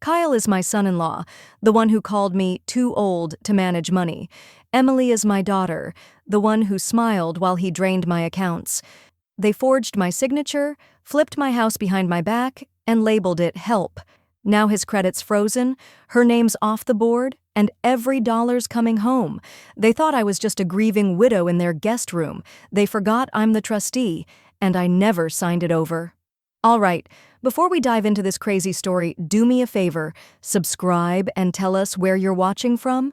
Kyle is my son-in-law, the one who called me too old to manage money. Emily is my daughter, the one who smiled while he drained my accounts. They forged my signature, flipped my house behind my back, and labeled it help. Now his credit's frozen, her name's off the board, and every dollar's coming home. They thought I was just a grieving widow in their guest room. They forgot I'm the trustee, and I never signed it over. All right, before we dive into this crazy story, do me a favor, subscribe and tell us where you're watching from.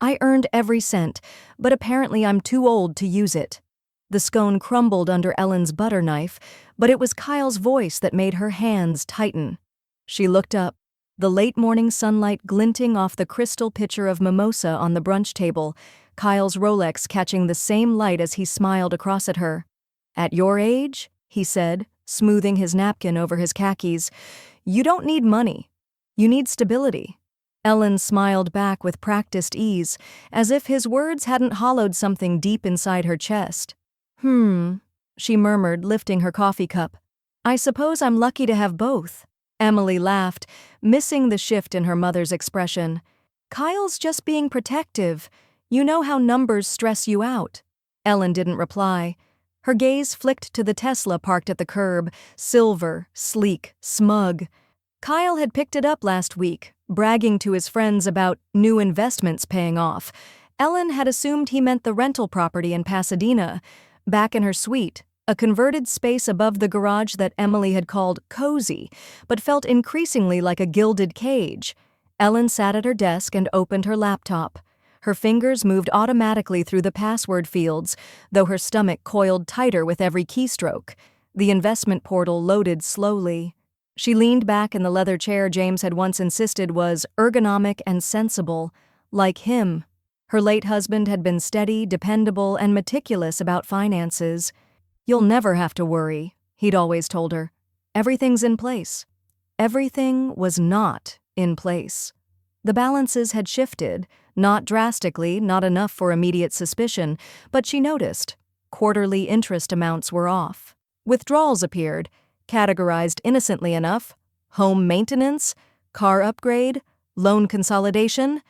I earned every cent, but apparently I'm too old to use it. The scone crumbled under Ellen's butter knife, but it was Kyle's voice that made her hands tighten. She looked up, the late morning sunlight glinting off the crystal pitcher of mimosa on the brunch table, Kyle's Rolex catching the same light as he smiled across at her. "At your age," he said, smoothing his napkin over his khakis, "you don't need money. You need stability." Ellen smiled back with practiced ease, as if his words hadn't hollowed something deep inside her chest. She murmured, lifting her coffee cup. "I suppose I'm lucky to have both." Emily laughed, missing the shift in her mother's expression. "Kyle's just being protective. You know how numbers stress you out." Ellen didn't reply. Her gaze flicked to the Tesla parked at the curb, silver, sleek, smug. Kyle had picked it up last week, bragging to his friends about new investments paying off. Ellen had assumed he meant the rental property in Pasadena. Back in her suite, a converted space above the garage that Emily had called cozy, but felt increasingly like a gilded cage. Ellen sat at her desk and opened her laptop. Her fingers moved automatically through the password fields, though her stomach coiled tighter with every keystroke. The investment portal loaded slowly. She leaned back in the leather chair James had once insisted was ergonomic and sensible, like him. Her late husband had been steady, dependable, and meticulous about finances. "You'll never have to worry," he'd always told her. "Everything's in place." Everything was not in place. The balances had shifted, not drastically, not enough for immediate suspicion, but she noticed. Quarterly interest amounts were off. Withdrawals appeared, categorized innocently enough: home maintenance, car upgrade, loan consolidation.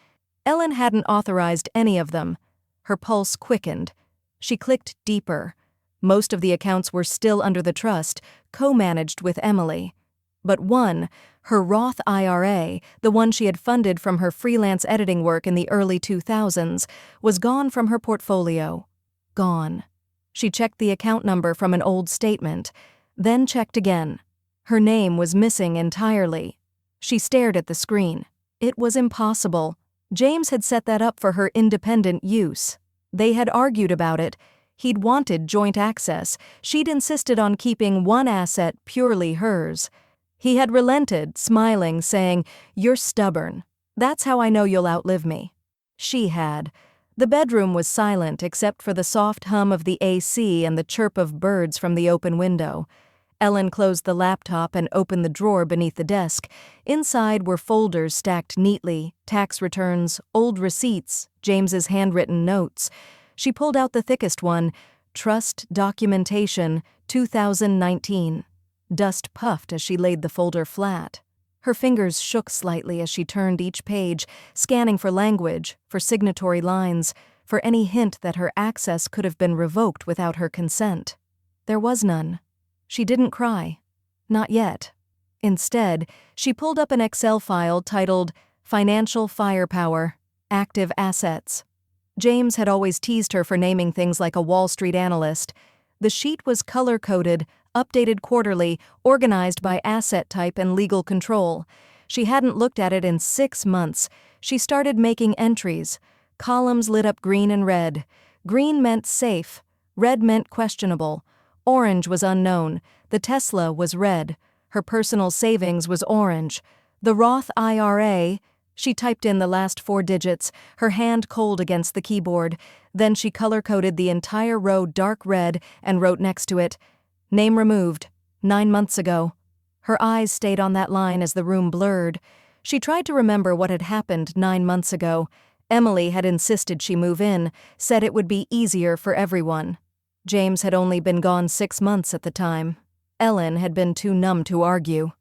Ellen hadn't authorized any of them. Her pulse quickened. She clicked deeper. Most of the accounts were still under the trust, co-managed with Emily. But one, her Roth IRA, the one she had funded from her freelance editing work in the early 2000s, was gone from her portfolio. Gone. She checked the account number from an old statement, then checked again. Her name was missing entirely. She stared at the screen. It was impossible. James had set that up for her independent use. They had argued about it. He'd wanted joint access. She'd insisted on keeping one asset purely hers. He had relented, smiling, saying, "You're stubborn. That's how I know you'll outlive me." She had. The bedroom was silent except for the soft hum of the AC and the chirp of birds from the open window. Ellen closed the laptop and opened the drawer beneath the desk. Inside were folders stacked neatly, tax returns, old receipts, James's handwritten notes. She pulled out the thickest one, Trust Documentation, 2019. Dust puffed as she laid the folder flat. Her fingers shook slightly as she turned each page, scanning for language, for signatory lines, for any hint that her access could have been revoked without her consent. There was none. She didn't cry. Not yet. Instead, she pulled up an Excel file titled Financial Firepower, Active Assets. James had always teased her for naming things like a Wall Street analyst. The sheet was color-coded, updated quarterly, organized by asset type and legal control. She hadn't looked at it in 6 months. She started making entries. Columns lit up green and red. Green meant safe. Red meant questionable. Orange was unknown. The Tesla was red. Her personal savings was orange. The Roth IRA... She typed in the last 4 digits, her hand cold against the keyboard. Then she color-coded the entire row dark red and wrote next to it, "Name removed, 9 months ago." Her eyes stayed on that line as the room blurred. She tried to remember what had happened 9 months ago. Emily had insisted she move in, said it would be easier for everyone. James had only been gone 6 months at the time. Ellen had been too numb to argue.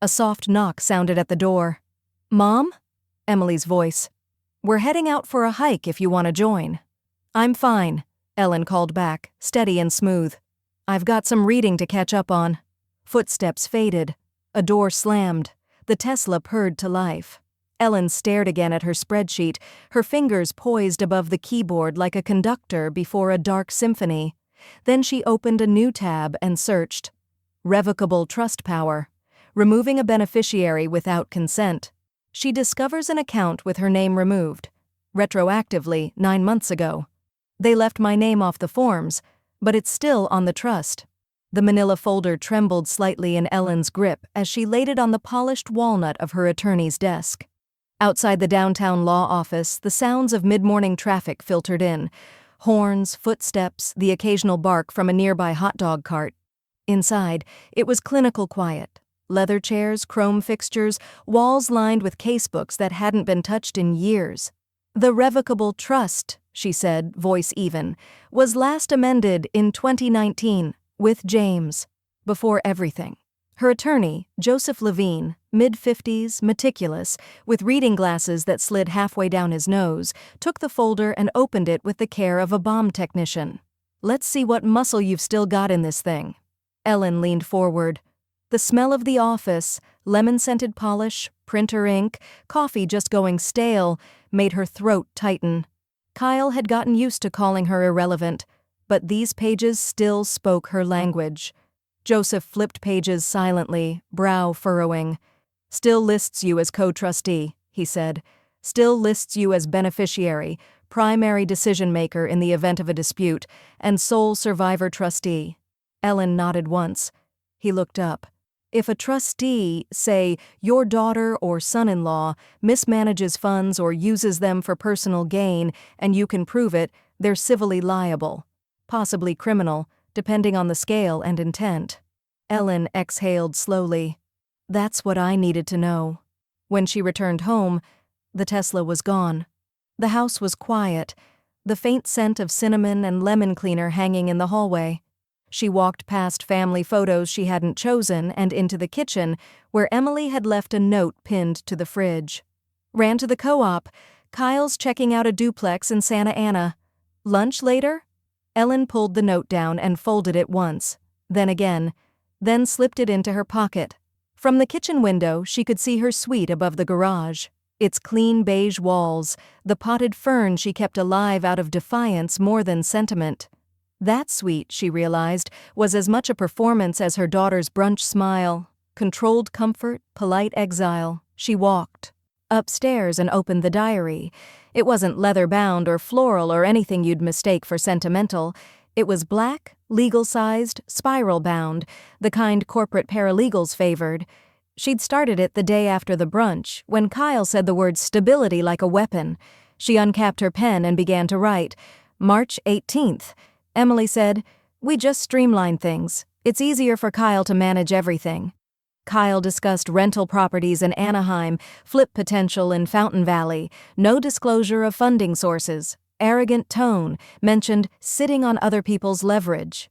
A soft knock sounded at the door. Mom? Emily's voice. We're heading out for a hike if you want to join. I'm fine, Ellen called back, steady and smooth. I've got some reading to catch up on. Footsteps faded. A door slammed. The Tesla purred to life. Ellen stared again at her spreadsheet, her fingers poised above the keyboard like a conductor before a dark symphony. Then she opened a new tab and searched. Revocable trust power. Removing a beneficiary without consent. She discovers an account with her name removed. Retroactively, 9 months ago. They left my name off the forms, but it's still on the trust. The manila folder trembled slightly in Ellen's grip as she laid it on the polished walnut of her attorney's desk. Outside the downtown law office, the sounds of mid-morning traffic filtered in. Horns, footsteps, the occasional bark from a nearby hot dog cart. Inside, it was clinical quiet. Leather chairs, chrome fixtures, walls lined with casebooks that hadn't been touched in years. The revocable trust, she said, voice even, was last amended in 2019, with James. Before everything. Her attorney, Joseph Levine, mid-50s, meticulous, with reading glasses that slid halfway down his nose, took the folder and opened it with the care of a bomb technician. Let's see what muscle you've still got in this thing. Ellen leaned forward. The smell of the office, lemon-scented polish, printer ink, coffee just going stale, made her throat tighten. Kyle had gotten used to calling her irrelevant, but these pages still spoke her language. Joseph flipped pages silently, brow furrowing. Still lists you as co-trustee, he said. Still lists you as beneficiary, primary decision-maker in the event of a dispute, and sole survivor trustee. Ellen nodded once. He looked up. If a trustee, say, your daughter or son-in-law, mismanages funds or uses them for personal gain, and you can prove it, they're civilly liable. Possibly criminal, depending on the scale and intent. Ellen exhaled slowly. That's what I needed to know. When she returned home, the Tesla was gone. The house was quiet, the faint scent of cinnamon and lemon cleaner hanging in the hallway. She walked past family photos she hadn't chosen and into the kitchen, where Emily had left a note pinned to the fridge. Ran to the co-op. Kyle's checking out a duplex in Santa Ana. Lunch later? Ellen pulled the note down and folded it once, then again, then slipped it into her pocket. From the kitchen window, she could see her suite above the garage. Its clean beige walls, the potted fern she kept alive out of defiance more than sentiment. That suite, she realized, was as much a performance as her daughter's brunch smile. Controlled comfort, polite exile. She walked upstairs and opened the diary. It wasn't leather-bound or floral or anything you'd mistake for sentimental. It was black, legal-sized, spiral-bound, the kind corporate paralegals favored. She'd started it the day after the brunch, when Kyle said the word stability like a weapon. She uncapped her pen and began to write. March 18th. Emily said, "We just streamline things. It's easier for Kyle to manage everything." Kyle discussed rental properties in Anaheim, flip potential in Fountain Valley, no disclosure of funding sources, arrogant tone, mentioned sitting on other people's leverage.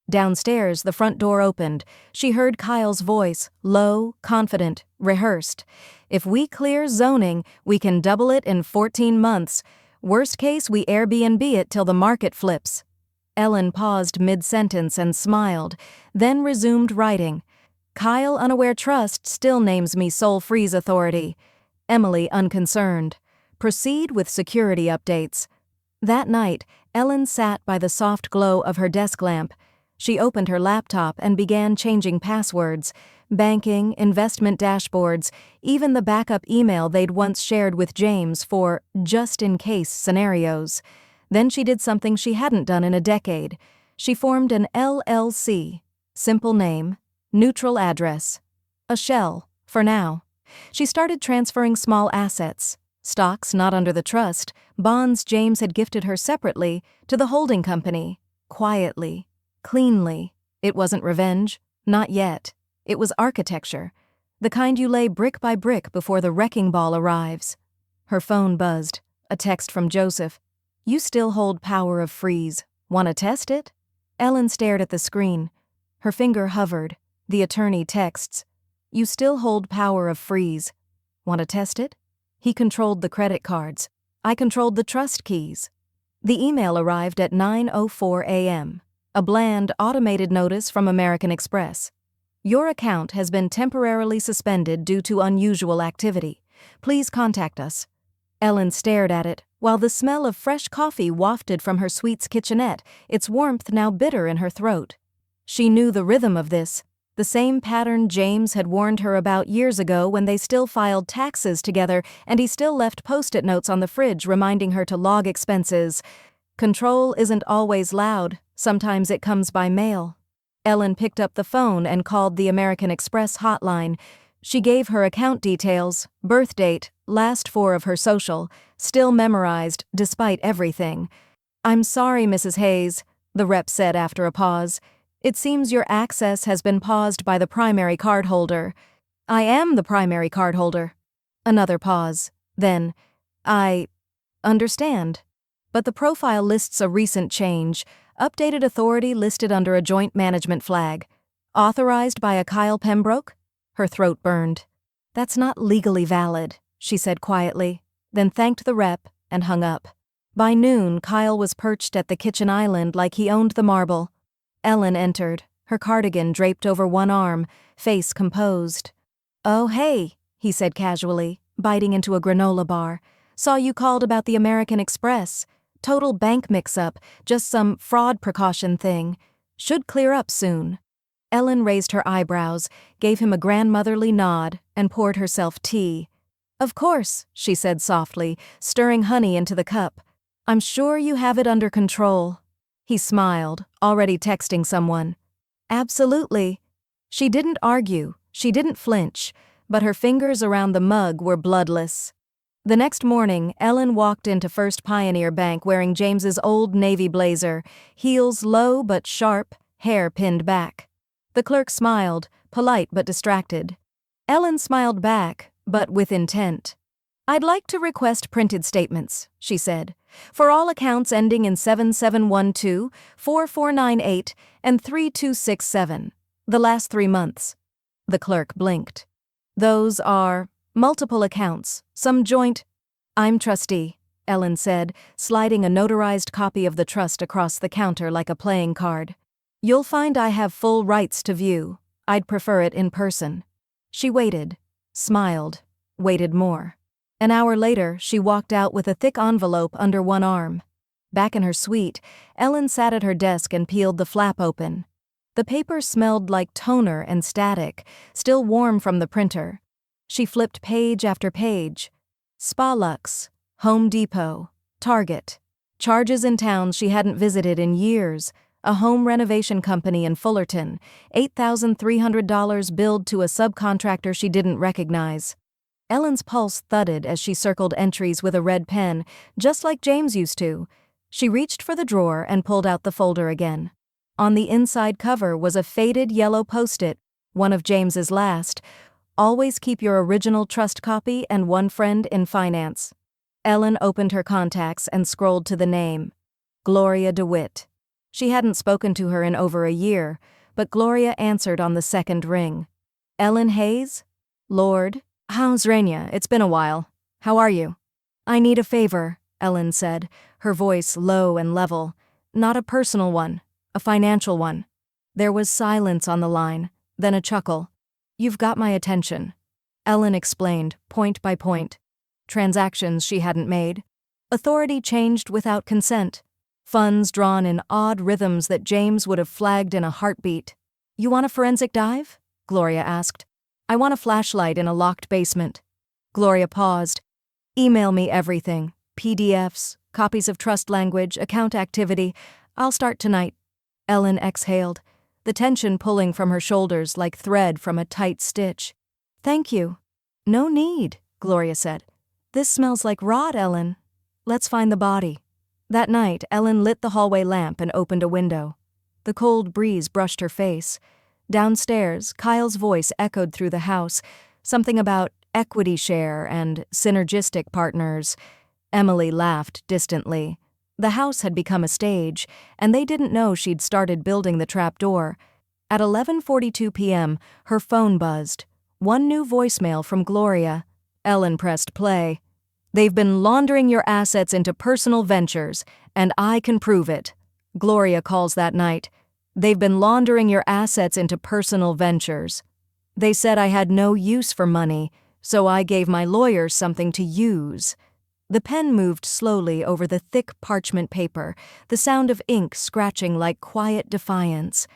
Downstairs, the front door opened. She heard Kyle's voice, low, confident, rehearsed. "If we clear zoning, we can double it in 14 months. Worst case, we Airbnb it till the market flips." Ellen paused mid-sentence and smiled, then resumed writing. "Kyle Unaware Trust still names me sole freeze authority." Emily unconcerned. "Proceed with security updates." That night, Ellen sat by the soft glow of her desk lamp. She opened her laptop and began changing passwords, banking, investment dashboards, even the backup email they'd once shared with James for just-in-case scenarios. Then she did something she hadn't done in a decade. She formed an LLC. Simple name, neutral address. A shell, for now. She started transferring small assets, stocks not under the trust, bonds James had gifted her separately, to the holding company, quietly, cleanly. It wasn't revenge, not yet. It was architecture, the kind you lay brick by brick before the wrecking ball arrives. Her phone buzzed, a text from Joseph. "You still hold power of freeze. Want to test it?" Ellen stared at the screen. Her finger hovered. The attorney texts. "You still hold power of freeze. Want to test it?" He controlled the credit cards. I controlled the trust keys. The email arrived at 9:04 a.m. A bland, automated notice from American Express. Your account has been temporarily suspended due to unusual activity. Please contact us. Ellen stared at it, while the smell of fresh coffee wafted from her sweets kitchenette, its warmth now bitter in her throat. She knew the rhythm of this, the same pattern James had warned her about years ago when they still filed taxes together and he still left post-it notes on the fridge reminding her to log expenses. Control isn't always loud, sometimes it comes by mail. Ellen picked up the phone and called the American Express hotline. She gave her account details, birth date, last four of her social, still memorized despite everything. "I'm sorry, Mrs. Hayes," the rep said after a pause. "It seems your access has been paused by the primary cardholder." "I am the primary cardholder." Another pause. Then, "I understand. But the profile lists a recent change. Updated authority listed under a joint management flag. Authorized by a Kyle Pembroke?" Her throat burned. "That's not legally valid," she said quietly, then thanked the rep and hung up. By noon, Kyle was perched at the kitchen island like he owned the marble. Ellen entered, her cardigan draped over one arm, face composed. "Oh, hey," he said casually, biting into a granola bar. "Saw you called about the American Express. Total bank mix-up, just some fraud precaution thing. Should clear up soon." Ellen raised her eyebrows, gave him a grandmotherly nod, and poured herself tea. "Of course," she said softly, stirring honey into the cup. "I'm sure you have it under control." He smiled, already texting someone. "Absolutely." She didn't argue, she didn't flinch, but her fingers around the mug were bloodless. The next morning, Ellen walked into First Pioneer Bank wearing James's old navy blazer, heels low but sharp, hair pinned back. The clerk smiled, polite but distracted. Ellen smiled back, but with intent. "I'd like to request printed statements," she said, "for all accounts ending in 7712, 4498, and 3267, the last 3 months." The clerk blinked. "Those are multiple accounts, some joint—" "I'm trustee," Ellen said, sliding a notarized copy of the trust across the counter like a playing card. "You'll find I have full rights to view. I'd prefer it in person." She waited, smiled, waited more. An hour later, she walked out with a thick envelope under one arm. Back in her suite, Ellen sat at her desk and peeled the flap open. The paper smelled like toner and static, still warm from the printer. She flipped page after page. Spa Lux, Home Depot, Target. Charges in towns she hadn't visited in years. A home renovation company in Fullerton, $8,300 billed to a subcontractor she didn't recognize. Ellen's pulse thudded as she circled entries with a red pen, just like James used to. She reached for the drawer and pulled out the folder again. On the inside cover was a faded yellow post-it, one of James's last. "Always keep your original trust copy and one friend in finance." Ellen opened her contacts and scrolled to the name. Gloria DeWitt. She hadn't spoken to her in over a year, but Gloria answered on the second ring. "Ellen Hayes? Lord? How's Raina? It's been a while. How are you?" "I need a favor," Ellen said, her voice low and level. "Not a personal one, a financial one." There was silence on the line, then a chuckle. "You've got my attention." Ellen explained, point by point. Transactions she hadn't made. Authority changed without consent. Funds drawn in odd rhythms that James would have flagged in a heartbeat. "You want a forensic dive?" Gloria asked. "I want a flashlight in a locked basement." Gloria paused. "Email me everything. PDFs, copies of trust language, account activity. I'll start tonight." Ellen exhaled, the tension pulling from her shoulders like thread from a tight stitch. "Thank you." "No need," Gloria said. "This smells like rot, Ellen. Let's find the body." That night, Ellen lit the hallway lamp and opened a window. The cold breeze brushed her face. Downstairs, Kyle's voice echoed through the house, something about equity share and synergistic partners. Emily laughed distantly. The house had become a stage, and they didn't know she'd started building the trapdoor. At 11:42 p.m., her phone buzzed. One new voicemail from Gloria. Ellen pressed play. They've been laundering your assets into personal ventures, and I can prove it. Gloria calls that night. They've been laundering your assets into personal ventures. They said I had no use for money, so I gave my lawyers something to use. The pen moved slowly over the thick parchment paper, the sound of ink scratching like quiet defiance.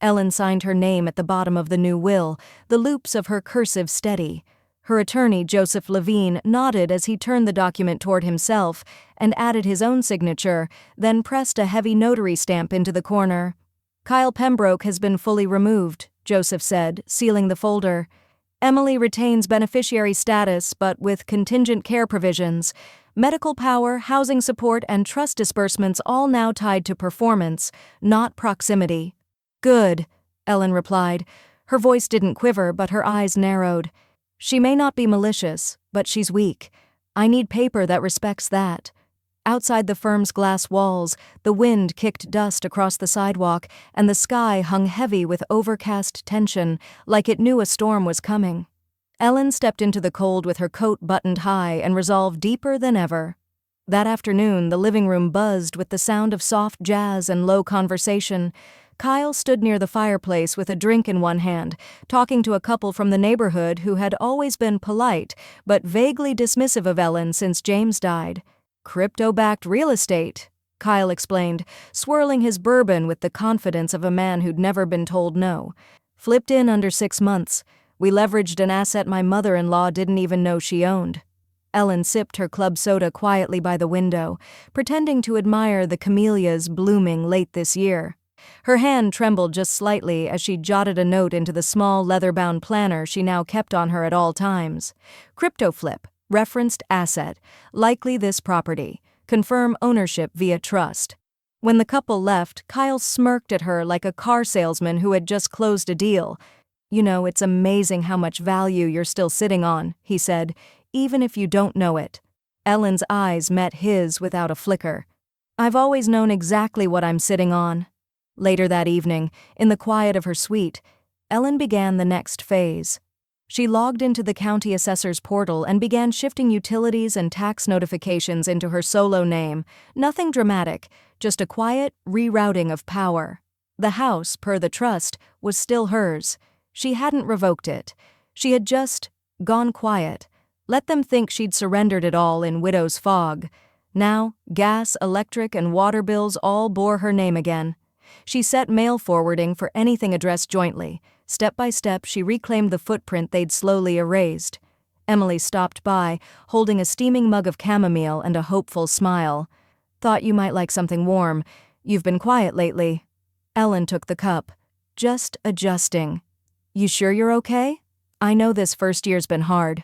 Ellen signed her name at the bottom of the new will, the loops of her cursive steady. Her attorney, Joseph Levine, nodded as he turned the document toward himself and added his own signature, then pressed a heavy notary stamp into the corner. Kyle Pembroke has been fully removed, Joseph said, sealing the folder. Emily retains beneficiary status, but with contingent care provisions. Medical power, housing support, and trust disbursements all now tied to performance, not proximity. Good, Ellen replied. Her voice didn't quiver, but her eyes narrowed. She may not be malicious, but she's weak. I need paper that respects that. Outside the firm's glass walls, the wind kicked dust across the sidewalk, and the sky hung heavy with overcast tension, like it knew a storm was coming. Ellen stepped into the cold with her coat buttoned high and resolve deeper than ever. That afternoon, the living room buzzed with the sound of soft jazz and low conversation. Kyle stood near the fireplace with a drink in one hand, talking to a couple from the neighborhood who had always been polite but vaguely dismissive of Ellen since James died. Crypto-backed real estate, Kyle explained, swirling his bourbon with the confidence of a man who'd never been told no. Flipped in under 6 months. We leveraged an asset my mother-in-law didn't even know she owned. Ellen sipped her club soda quietly by the window, pretending to admire the camellias blooming late this year. Her hand trembled just slightly as she jotted a note into the small leather-bound planner she now kept on her at all times. Crypto flip, referenced asset, likely this property, confirm ownership via trust. When the couple left, Kyle smirked at her like a car salesman who had just closed a deal. You know, it's amazing how much value you're still sitting on, he said, even if you don't know it. Ellen's eyes met his without a flicker. I've always known exactly what I'm sitting on. Later that evening, in the quiet of her suite, Ellen began the next phase. She logged into the county assessor's portal and began shifting utilities and tax notifications into her solo name. Nothing dramatic, just a quiet rerouting of power. The house, per the trust, was still hers. She hadn't revoked it. She had just gone quiet, let them think she'd surrendered it all in widow's fog. Now, gas, electric, and water bills all bore her name again. She set mail forwarding for anything addressed jointly. Step by step, she reclaimed the footprint they'd slowly erased. Emily stopped by, holding a steaming mug of chamomile and a hopeful smile. Thought you might like something warm. You've been quiet lately. Ellen took the cup. Just adjusting. You sure you're okay? I know this first year's been hard.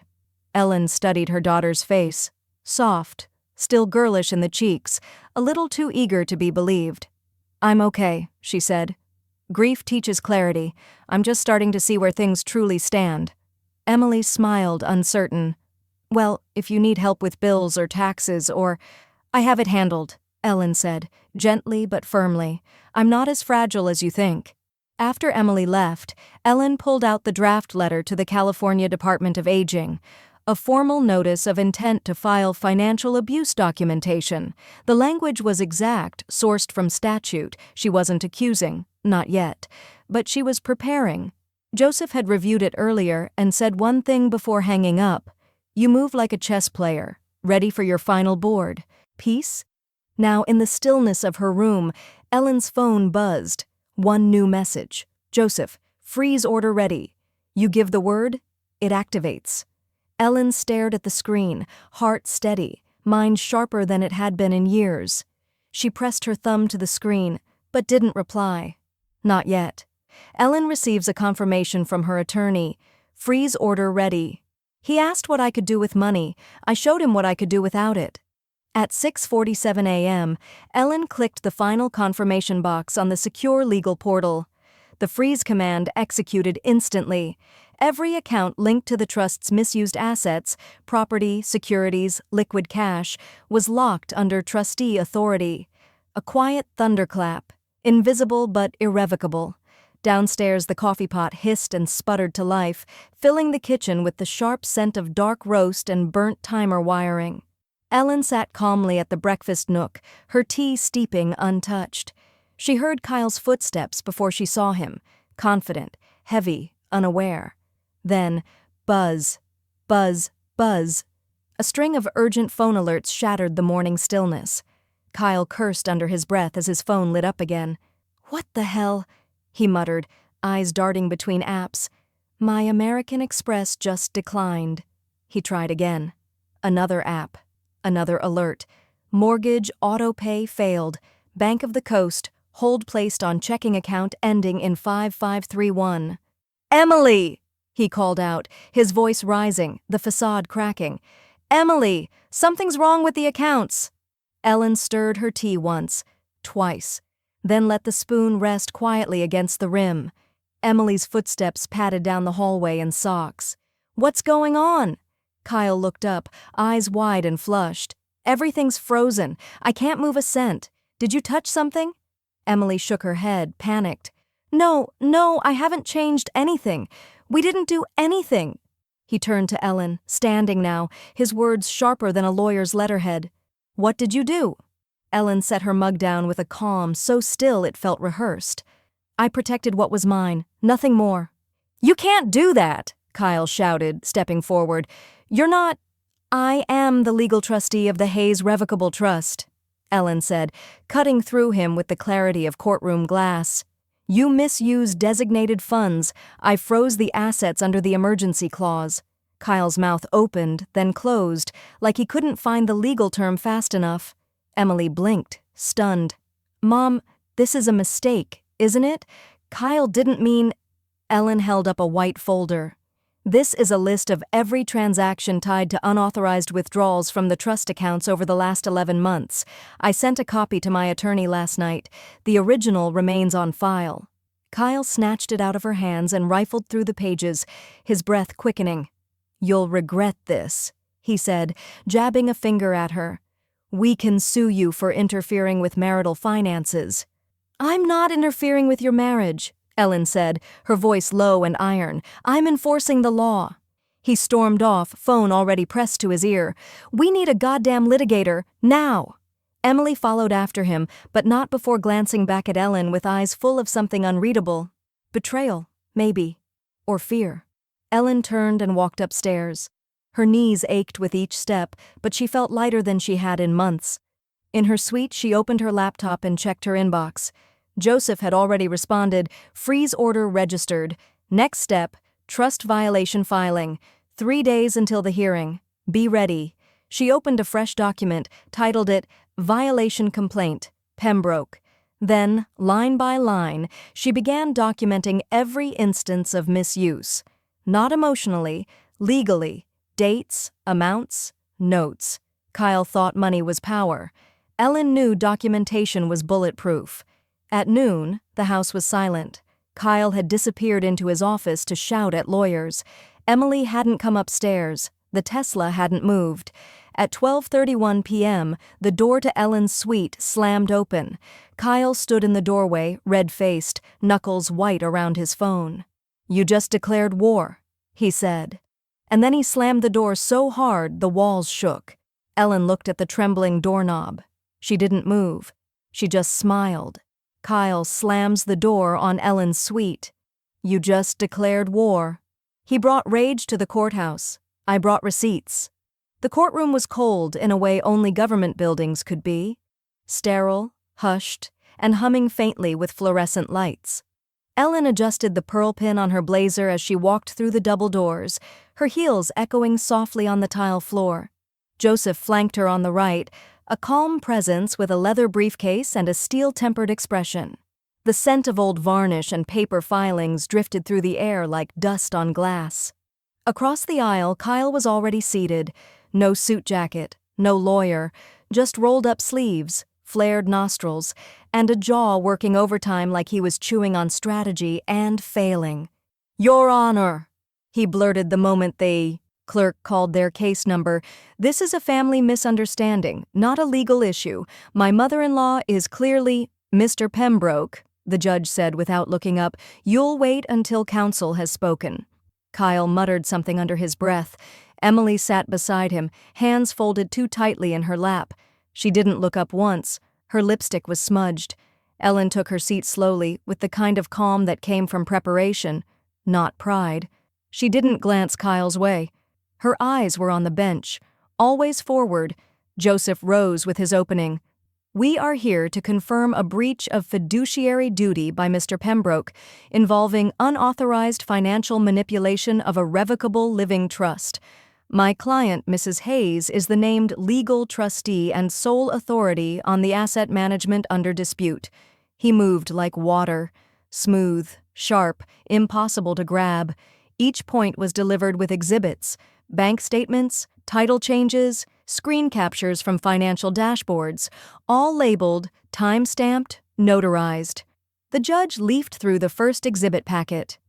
Ellen studied her daughter's face. Soft, still girlish in the cheeks, a little too eager to be believed. I'm okay, she said. Grief teaches clarity. I'm just starting to see where things truly stand. Emily smiled, uncertain. Well, if you need help with bills or taxes or... I have it handled, Ellen said, gently but firmly. I'm not as fragile as you think. After Emily left, Ellen pulled out the draft letter to the California Department of Aging, a formal notice of intent to file financial abuse documentation. The language was exact, sourced from statute. She wasn't accusing, not yet, but she was preparing. Joseph had reviewed it earlier and said one thing before hanging up. You move like a chess player, ready for your final board. Peace? Now, in the stillness of her room, Ellen's phone buzzed. One new message. Joseph, freeze order ready. You give the word, it activates. Ellen stared at the screen, heart steady, mind sharper than it had been in years. She pressed her thumb to the screen, but didn't reply. Not yet. Ellen receives a confirmation from her attorney. Freeze order ready. He asked what I could do with money. I showed him what I could do without it. At 6:47 a.m., Ellen clicked the final confirmation box on the secure legal portal. The freeze command executed instantly. Every account linked to the trust's misused assets, property, securities, liquid cash, was locked under trustee authority. A quiet thunderclap, invisible but irrevocable. Downstairs, the coffee pot hissed and sputtered to life, filling the kitchen with the sharp scent of dark roast and burnt timer wiring. Ellen sat calmly at the breakfast nook, her tea steeping untouched. She heard Kyle's footsteps before she saw him, confident, heavy, unaware. Then, buzz, buzz, buzz. A string of urgent phone alerts shattered the morning stillness. Kyle cursed under his breath as his phone lit up again. "What the hell?" he muttered, eyes darting between apps. "My American Express just declined." He tried again. Another app. Another alert. Mortgage auto pay failed. Bank of the Coast. Hold placed on checking account ending in 5531. "Emily!" he called out, his voice rising, the facade cracking. "Emily! Something's wrong with the accounts!" Ellen stirred her tea once, twice, then let the spoon rest quietly against the rim. Emily's footsteps padded down the hallway in socks. "What's going on?" Kyle looked up, eyes wide and flushed. "Everything's frozen. I can't move a cent. Did you touch something?" Emily shook her head, panicked. No, I haven't changed anything. We didn't do anything." He turned to Ellen, standing now, his words sharper than a lawyer's letterhead. "What did you do?" Ellen set her mug down with a calm so still it felt rehearsed. "I protected what was mine, nothing more." "You can't do that," Kyle shouted, stepping forward. "You're not—" "I am the legal trustee of the Hayes Revocable Trust," Ellen said, cutting through him with the clarity of courtroom glass. "You misused designated funds. I froze the assets under the emergency clause." Kyle's mouth opened, then closed, like he couldn't find the legal term fast enough. Emily blinked, stunned. "Mom, this is a mistake, isn't it? Kyle didn't mean—" Ellen held up a white folder. "This is a list of every transaction tied to unauthorized withdrawals from the trust accounts over the last 11 months. I sent a copy to my attorney last night. The original remains on file." Kyle snatched it out of her hands and rifled through the pages, his breath quickening. "You'll regret this," he said, jabbing a finger at her. "We can sue you for interfering with marital finances." "I'm not interfering with your marriage," Ellen said, her voice low and iron. "I'm enforcing the law." He stormed off, phone already pressed to his ear. "We need a goddamn litigator, now!" Emily followed after him, but not before glancing back at Ellen with eyes full of something unreadable. Betrayal, maybe. Or fear. Ellen turned and walked upstairs. Her knees ached with each step, but she felt lighter than she had in months. In her suite, she opened her laptop and checked her inbox. Joseph had already responded, "Freeze order registered. Next step, trust violation filing. 3 days until the hearing. Be ready." She opened a fresh document, titled it, "Violation Complaint, Pembroke." Then, line by line, she began documenting every instance of misuse. Not emotionally, legally. Dates, amounts, notes. Kyle thought money was power. Ellen knew documentation was bulletproof. At noon, the house was silent. Kyle had disappeared into his office to shout at lawyers. Emily hadn't come upstairs. The Tesla hadn't moved. At 12:31 p.m., the door to Ellen's suite slammed open. Kyle stood in the doorway, red-faced, knuckles white around his phone. "You just declared war," he said. And then he slammed the door so hard the walls shook. Ellen looked at the trembling doorknob. She didn't move. She just smiled. Kyle slams the door on Ellen's suite. "You just declared war." He brought rage to the courthouse. I brought receipts. The courtroom was cold in a way only government buildings could be. Sterile, hushed, and humming faintly with fluorescent lights. Ellen adjusted the pearl pin on her blazer as she walked through the double doors, her heels echoing softly on the tile floor. Joseph flanked her on the right, a calm presence with a leather briefcase and a steel-tempered expression. The scent of old varnish and paper filings drifted through the air like dust on glass. Across the aisle, Kyle was already seated. No suit jacket, no lawyer, just rolled-up sleeves, flared nostrils, and a jaw working overtime like he was chewing on strategy and failing. "Your Honor," he blurted the moment the clerk called their case number. "This is a family misunderstanding, not a legal issue. My mother-in-law is clearly—" "Mr. Pembroke," the judge said without looking up, "you'll wait until counsel has spoken." Kyle muttered something under his breath. Emily sat beside him, hands folded too tightly in her lap. She didn't look up once. Her lipstick was smudged. Ellen took her seat slowly, with the kind of calm that came from preparation, not pride. She didn't glance Kyle's way. Her eyes were on the bench, always forward. Joseph rose with his opening. "We are here to confirm a breach of fiduciary duty by Mr. Pembroke involving unauthorized financial manipulation of a revocable living trust. My client, Mrs. Hayes, is the named legal trustee and sole authority on the asset management under dispute." He moved like water, smooth, sharp, impossible to grab. Each point was delivered with exhibits, bank statements, title changes, screen captures from financial dashboards, all labeled, time-stamped, notarized. The judge leafed through the first exhibit packet.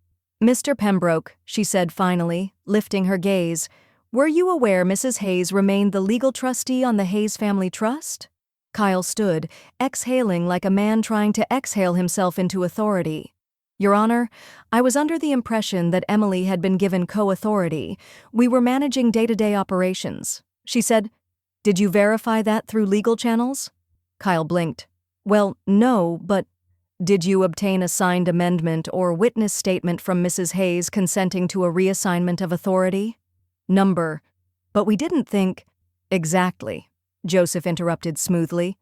"Mr. Pembroke," she said finally, lifting her gaze, "were you aware Mrs. Hayes remained the legal trustee on the Hayes Family Trust?" Kyle stood, exhaling like a man trying to exhale himself into authority. "Your Honor, I was under the impression that Emily had been given co-authority. We were managing day-to-day operations." She said, "Did you verify that through legal channels?" Kyle blinked. "Well, no, but did you obtain a signed amendment or witness statement from Mrs. Hayes consenting to a reassignment of authority?" "Number. But we didn't think—" "Exactly," Joseph interrupted smoothly.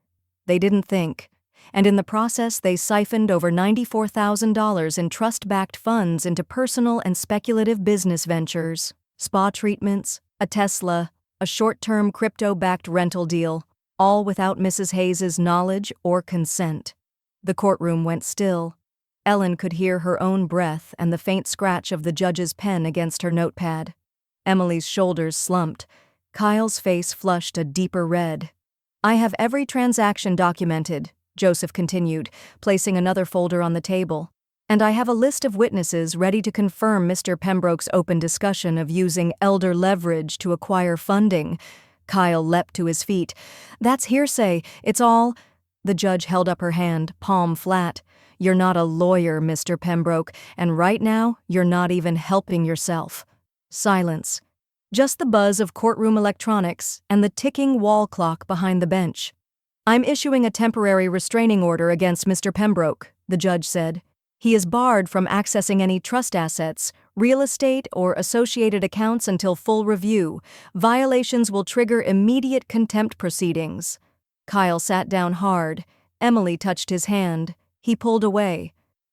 "They didn't think. And in the process they siphoned over $94,000 in trust-backed funds into personal and speculative business ventures, spa treatments, a Tesla, a short-term crypto-backed rental deal, all without Mrs. Hayes's knowledge or consent." The courtroom went still. Ellen could hear her own breath and the faint scratch of the judge's pen against her notepad. Emily's shoulders slumped. Kyle's face flushed a deeper red. "I have every transaction documented," Joseph continued, placing another folder on the table. "And I have a list of witnesses ready to confirm Mr. Pembroke's open discussion of using elder leverage to acquire funding." Kyle leapt to his feet. "That's hearsay. It's all—" The judge held up her hand, palm flat. "You're not a lawyer, Mr. Pembroke, and right now you're not even helping yourself." Silence. Just the buzz of courtroom electronics and the ticking wall clock behind the bench. "I'm issuing a temporary restraining order against Mr. Pembroke," the judge said. "He is barred from accessing any trust assets, real estate, or associated accounts until full review. Violations will trigger immediate contempt proceedings." Kyle sat down hard. Emily touched his hand. He pulled away.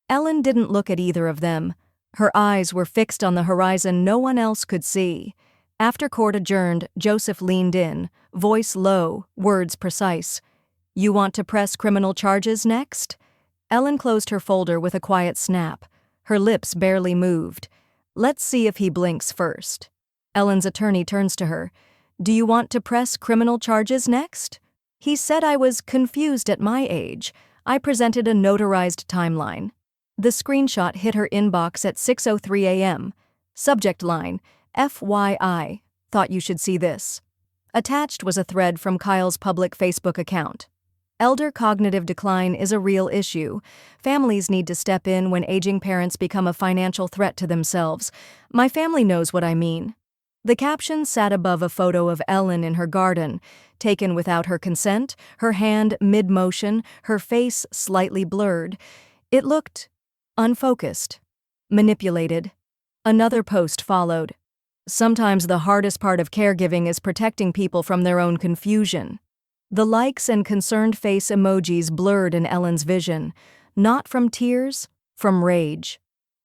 Ellen didn't look at either of them. Her eyes were fixed on the horizon no one else could see. After court adjourned, Joseph leaned in, voice low, words precise. "You want to press criminal charges next?" Ellen closed her folder with a quiet snap. Her lips barely moved. "Let's see if he blinks first." Ellen's attorney turns to her. "Do you want to press criminal charges next?" "He said I was confused at my age. I presented a notarized timeline." The screenshot hit her inbox at 6:03 a.m. Subject line, "FYI, thought you should see this." Attached was a thread from Kyle's public Facebook account. "Elder cognitive decline is a real issue. Families need to step in when aging parents become a financial threat to themselves. My family knows what I mean." The caption sat above a photo of Ellen in her garden, taken without her consent, her hand mid-motion, her face slightly blurred. It looked unfocused, manipulated. Another post followed. "Sometimes the hardest part of caregiving is protecting people from their own confusion." The likes and concerned face emojis blurred in Ellen's vision, not from tears, from rage.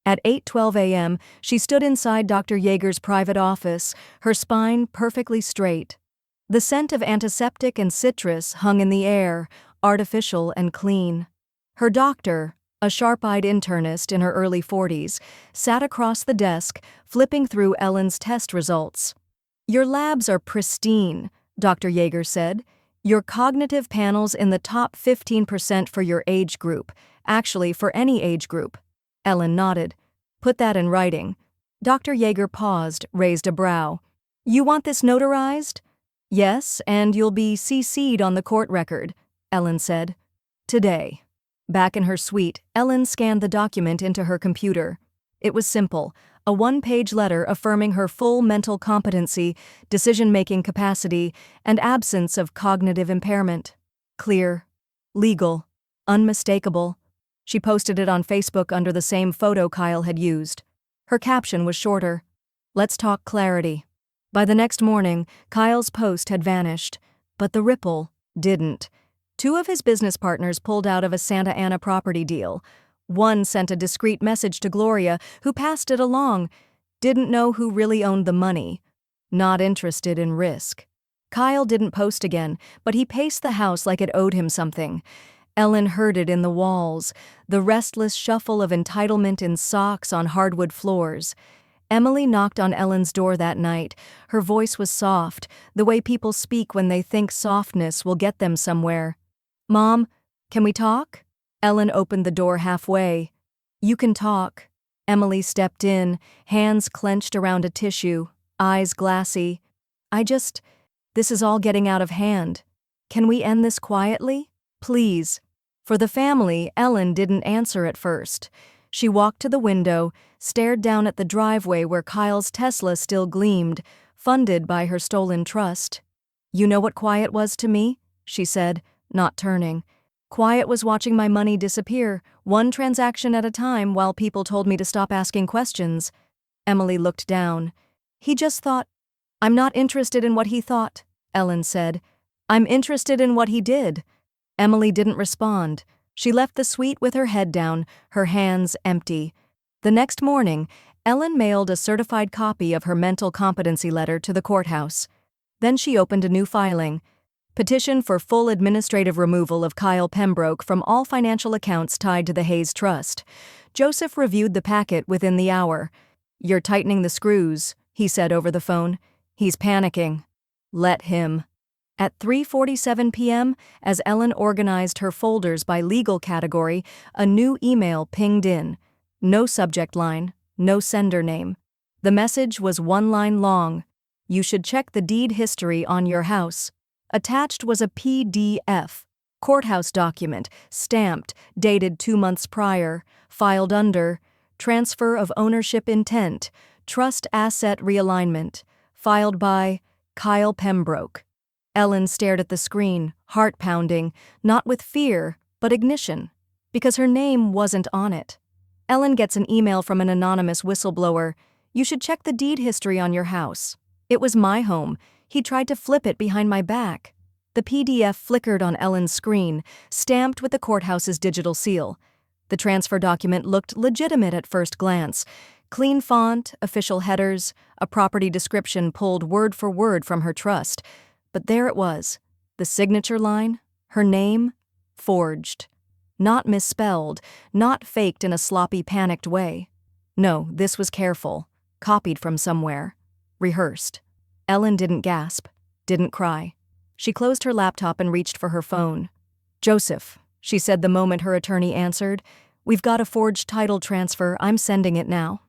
At 8:12 a.m., she stood inside Dr. Yeager's private office, her spine perfectly straight. The scent of antiseptic and citrus hung in the air, artificial and clean. Her doctor, a sharp-eyed internist in her early 40s, sat across the desk, flipping through Ellen's test results. "Your labs are pristine," Dr. Yeager said. "Your cognitive panel's in the top 15% for your age group, actually for any age group." Ellen nodded. "Put that in writing." Dr. Yeager paused, raised a brow. "You want this notarized?" "Yes, and you'll be CC'd on the court record," Ellen said. "Today." Back in her suite, Ellen scanned the document into her computer. It was simple, a one-page letter affirming her full mental competency, decision-making capacity, and absence of cognitive impairment. Clear, legal, unmistakable. She posted it on Facebook under the same photo Kyle had used. Her caption was shorter. "Let's talk clarity." By the next morning, Kyle's post had vanished, but the ripple didn't. Two of his business partners pulled out of a Santa Ana property deal. One sent a discreet message to Gloria, who passed it along. Didn't know who really owned the money. Not interested in risk. Kyle didn't post again, but he paced the house like it owed him something. Ellen heard it in the walls, the restless shuffle of entitlement in socks on hardwood floors. Emily knocked on Ellen's door that night. Her voice was soft, the way people speak when they think softness will get them somewhere. "Mom, can we talk?" Ellen opened the door halfway. "You can talk." Emily stepped in, hands clenched around a tissue, eyes glassy. This is all getting out of hand. Can we end this quietly? Please." For the family, Ellen didn't answer at first. She walked to the window, stared down at the driveway where Kyle's Tesla still gleamed, funded by her stolen trust. "You know what quiet was to me?" she said, not turning. "Quiet was watching my money disappear, one transaction at a time, while people told me to stop asking questions." Emily looked down. "He just thought—" "I'm not interested in what he thought," Ellen said. "I'm interested in what he did." Emily didn't respond. She left the suite with her head down, her hands empty. The next morning, Ellen mailed a certified copy of her mental competency letter to the courthouse. Then she opened a new filing. Petition for full administrative removal of Kyle Pembroke from all financial accounts tied to the Hayes Trust. Joseph reviewed the packet within the hour. "You're tightening the screws," he said over the phone. "He's panicking. Let him." At 3:47 p.m., as Ellen organized her folders by legal category, a new email pinged in. No subject line, no sender name. The message was one line long. "You should check the deed history on your house." Attached was a PDF, courthouse document, stamped, dated 2 months prior, filed under Transfer of Ownership Intent, Trust Asset Realignment, filed by Kyle Pembroke. Ellen stared at the screen, heart pounding, not with fear, but ignition, because her name wasn't on it. Ellen gets an email from an anonymous whistleblower. "You should check the deed history on your house. It was my home. He tried to flip it behind my back." The PDF flickered on Ellen's screen, stamped with the courthouse's digital seal. The transfer document looked legitimate at first glance. Clean font, official headers, a property description pulled word for word from her trust. But there it was, the signature line, her name, forged. Not misspelled, not faked in a sloppy, panicked way. No, this was careful, copied from somewhere, rehearsed. Ellen didn't gasp, didn't cry. She closed her laptop and reached for her phone. "Joseph," she said the moment her attorney answered, "we've got a forged title transfer. I'm sending it now."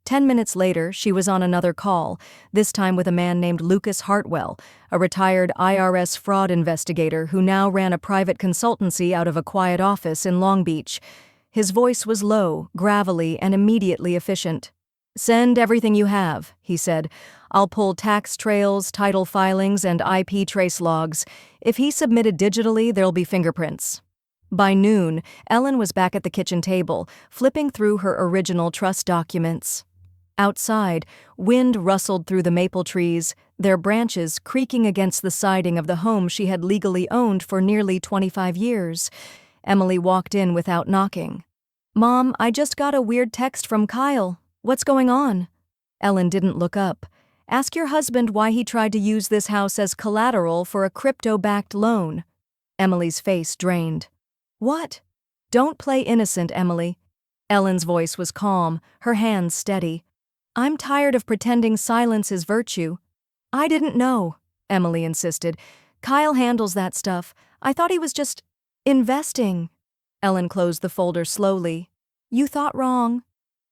10 minutes later, she was on another call, this time with a man named Lucas Hartwell, a retired IRS fraud investigator who now ran a private consultancy out of a quiet office in Long Beach. His voice was low, gravelly, and immediately efficient. "Send everything you have," he said. "I'll pull tax trails, title filings, and IP trace logs. If he submitted digitally, there'll be fingerprints." By noon, Ellen was back at the kitchen table, flipping through her original trust documents. Outside, wind rustled through the maple trees, their branches creaking against the siding of the home she had legally owned for nearly 25 years. Emily walked in without knocking. "Mom, I just got a weird text from Kyle. What's going on?" Ellen didn't look up. "Ask your husband why he tried to use this house as collateral for a crypto-backed loan." Emily's face drained. "What?" "Don't play innocent, Emily." Ellen's voice was calm, her hands steady. "I'm tired of pretending silence is virtue." "I didn't know," Emily insisted. "Kyle handles that stuff. I thought he was just investing." Ellen closed the folder slowly. "You thought wrong."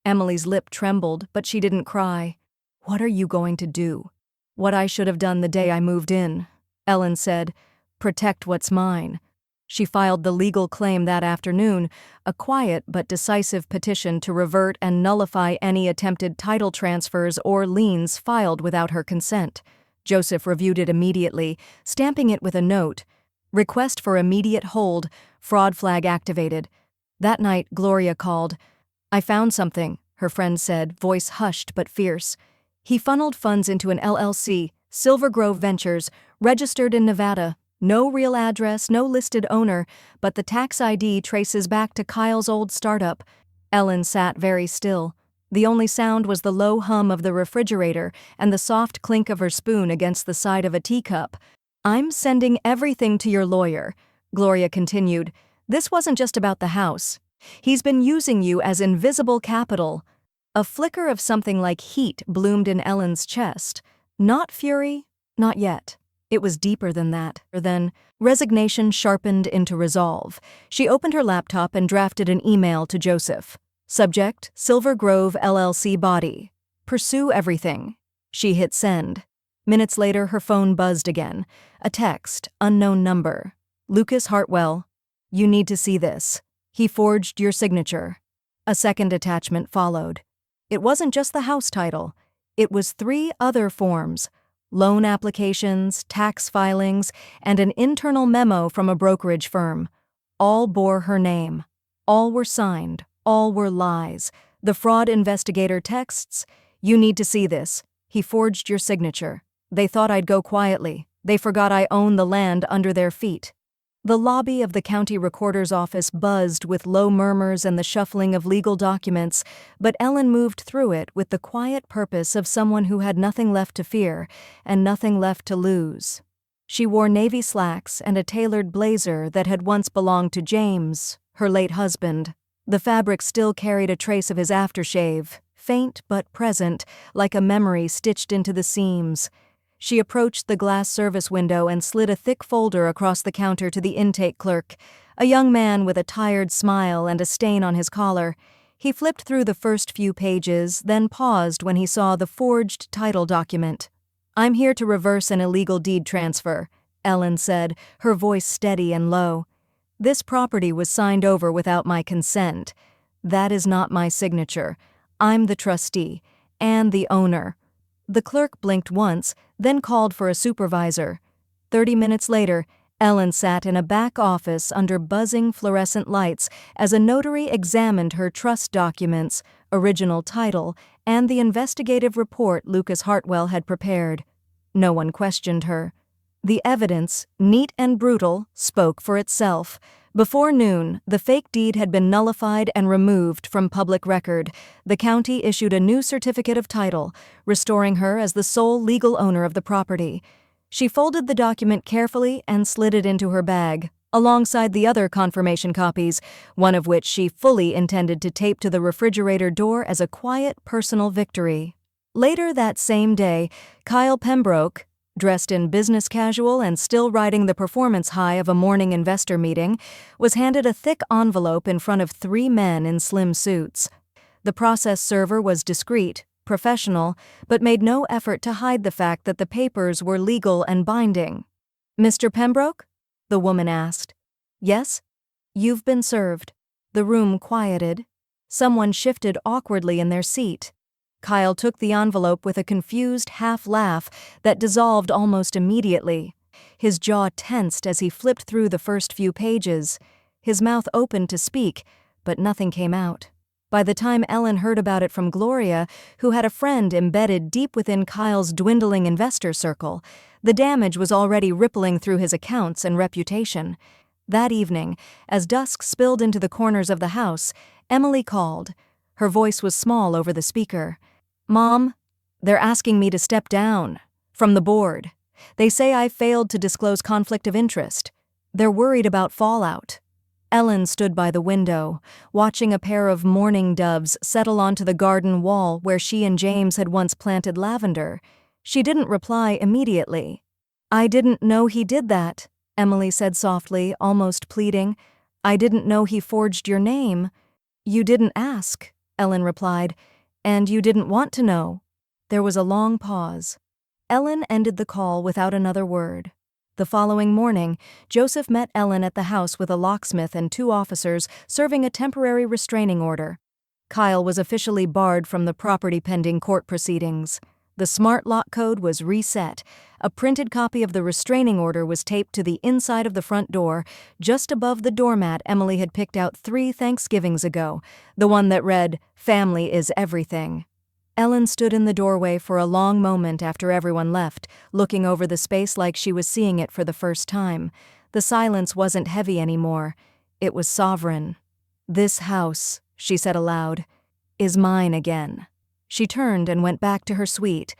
Emily's lip trembled, but she didn't cry. "What are you going to do?" "What I should have done the day I moved in," Ellen said. "Protect what's mine." She filed the legal claim that afternoon, a quiet but decisive petition to revert and nullify any attempted title transfers or liens filed without her consent. Joseph reviewed it immediately, stamping it with a note. Request for immediate hold, fraud flag activated. That night, Gloria called. "I found something," her friend said, voice hushed but fierce. "He funneled funds into an LLC, Silver Grove Ventures, registered in Nevada. No real address, no listed owner, but the tax ID traces back to Kyle's old startup." Ellen sat very still. The only sound was the low hum of the refrigerator and the soft clink of her spoon against the side of a teacup. "I'm sending everything to your lawyer," Gloria continued. "This wasn't just about the house. He's been using you as invisible capital." A flicker of something like heat bloomed in Ellen's chest. Not fury, not yet. It was deeper than that. Then, resignation sharpened into resolve. She opened her laptop and drafted an email to Joseph. Subject, Silver Grove LLC body. Pursue everything. She hit send. Minutes later, her phone buzzed again. A text, unknown number. "Lucas Hartwell, you need to see this. He forged your signature." A second attachment followed. It wasn't just the house title. It was 3 other forms: loan applications, tax filings, and an internal memo from a brokerage firm. All bore her name. All were signed. All were lies. The fraud investigator texts, "You need to see this. He forged your signature. They thought I'd go quietly. They forgot I own the land under their feet." The lobby of the county recorder's office buzzed with low murmurs and the shuffling of legal documents, but Ellen moved through it with the quiet purpose of someone who had nothing left to fear and nothing left to lose. She wore navy slacks and a tailored blazer that had once belonged to James, her late husband. The fabric still carried a trace of his aftershave, faint but present, like a memory stitched into the seams. She approached the glass service window and slid a thick folder across the counter to the intake clerk, a young man with a tired smile and a stain on his collar. He flipped through the first few pages, then paused when he saw the forged title document. "I'm here to reverse an illegal deed transfer," Ellen said, her voice steady and low. "This property was signed over without my consent. That is not my signature. I'm the trustee and the owner." The clerk blinked once, then called for a supervisor. 30 minutes later, Ellen sat in a back office under buzzing fluorescent lights as a notary examined her trust documents, original title, and the investigative report Lucas Hartwell had prepared. No one questioned her. The evidence, neat and brutal, spoke for itself. Before noon, the fake deed had been nullified and removed from public record. The county issued a new certificate of title, restoring her as the sole legal owner of the property. She folded the document carefully and slid it into her bag, alongside the other confirmation copies, one of which she fully intended to tape to the refrigerator door as a quiet, personal victory. Later that same day, Kyle Pembroke, dressed in business casual and still riding the performance high of a morning investor meeting, was handed a thick envelope in front of 3 men in slim suits. The process server was discreet, professional, but made no effort to hide the fact that the papers were legal and binding. "Mr. Pembroke?" the woman asked. "Yes?" "You've been served." The room quieted. Someone shifted awkwardly in their seat. Kyle took the envelope with a confused half-laugh that dissolved almost immediately. His jaw tensed as he flipped through the first few pages. His mouth opened to speak, but nothing came out. By the time Ellen heard about it from Gloria, who had a friend embedded deep within Kyle's dwindling investor circle, the damage was already rippling through his accounts and reputation. That evening, as dusk spilled into the corners of the house, Emily called. Her voice was small over the speaker. "Mom, they're asking me to step down from the board. They say I failed to disclose conflict of interest. They're worried about fallout." Ellen stood by the window, watching a pair of mourning doves settle onto the garden wall where she and James had once planted lavender. She didn't reply immediately. "I didn't know he did that," Emily said softly, almost pleading. "I didn't know he forged your name." "You didn't ask," Ellen replied, "and you didn't want to know." There was a long pause. Ellen ended the call without another word. The following morning, Joseph met Ellen at the house with a locksmith and 2 officers serving a temporary restraining order. Kyle was officially barred from the property pending court proceedings. The smart lock code was reset. A printed copy of the restraining order was taped to the inside of the front door, just above the doormat Emily had picked out 3 Thanksgivings ago, the one that read, "Family is everything." Ellen stood in the doorway for a long moment after everyone left, looking over the space like she was seeing it for the first time. The silence wasn't heavy anymore. It was sovereign. "This house," she said aloud, "is mine again." She turned and went back to her suite,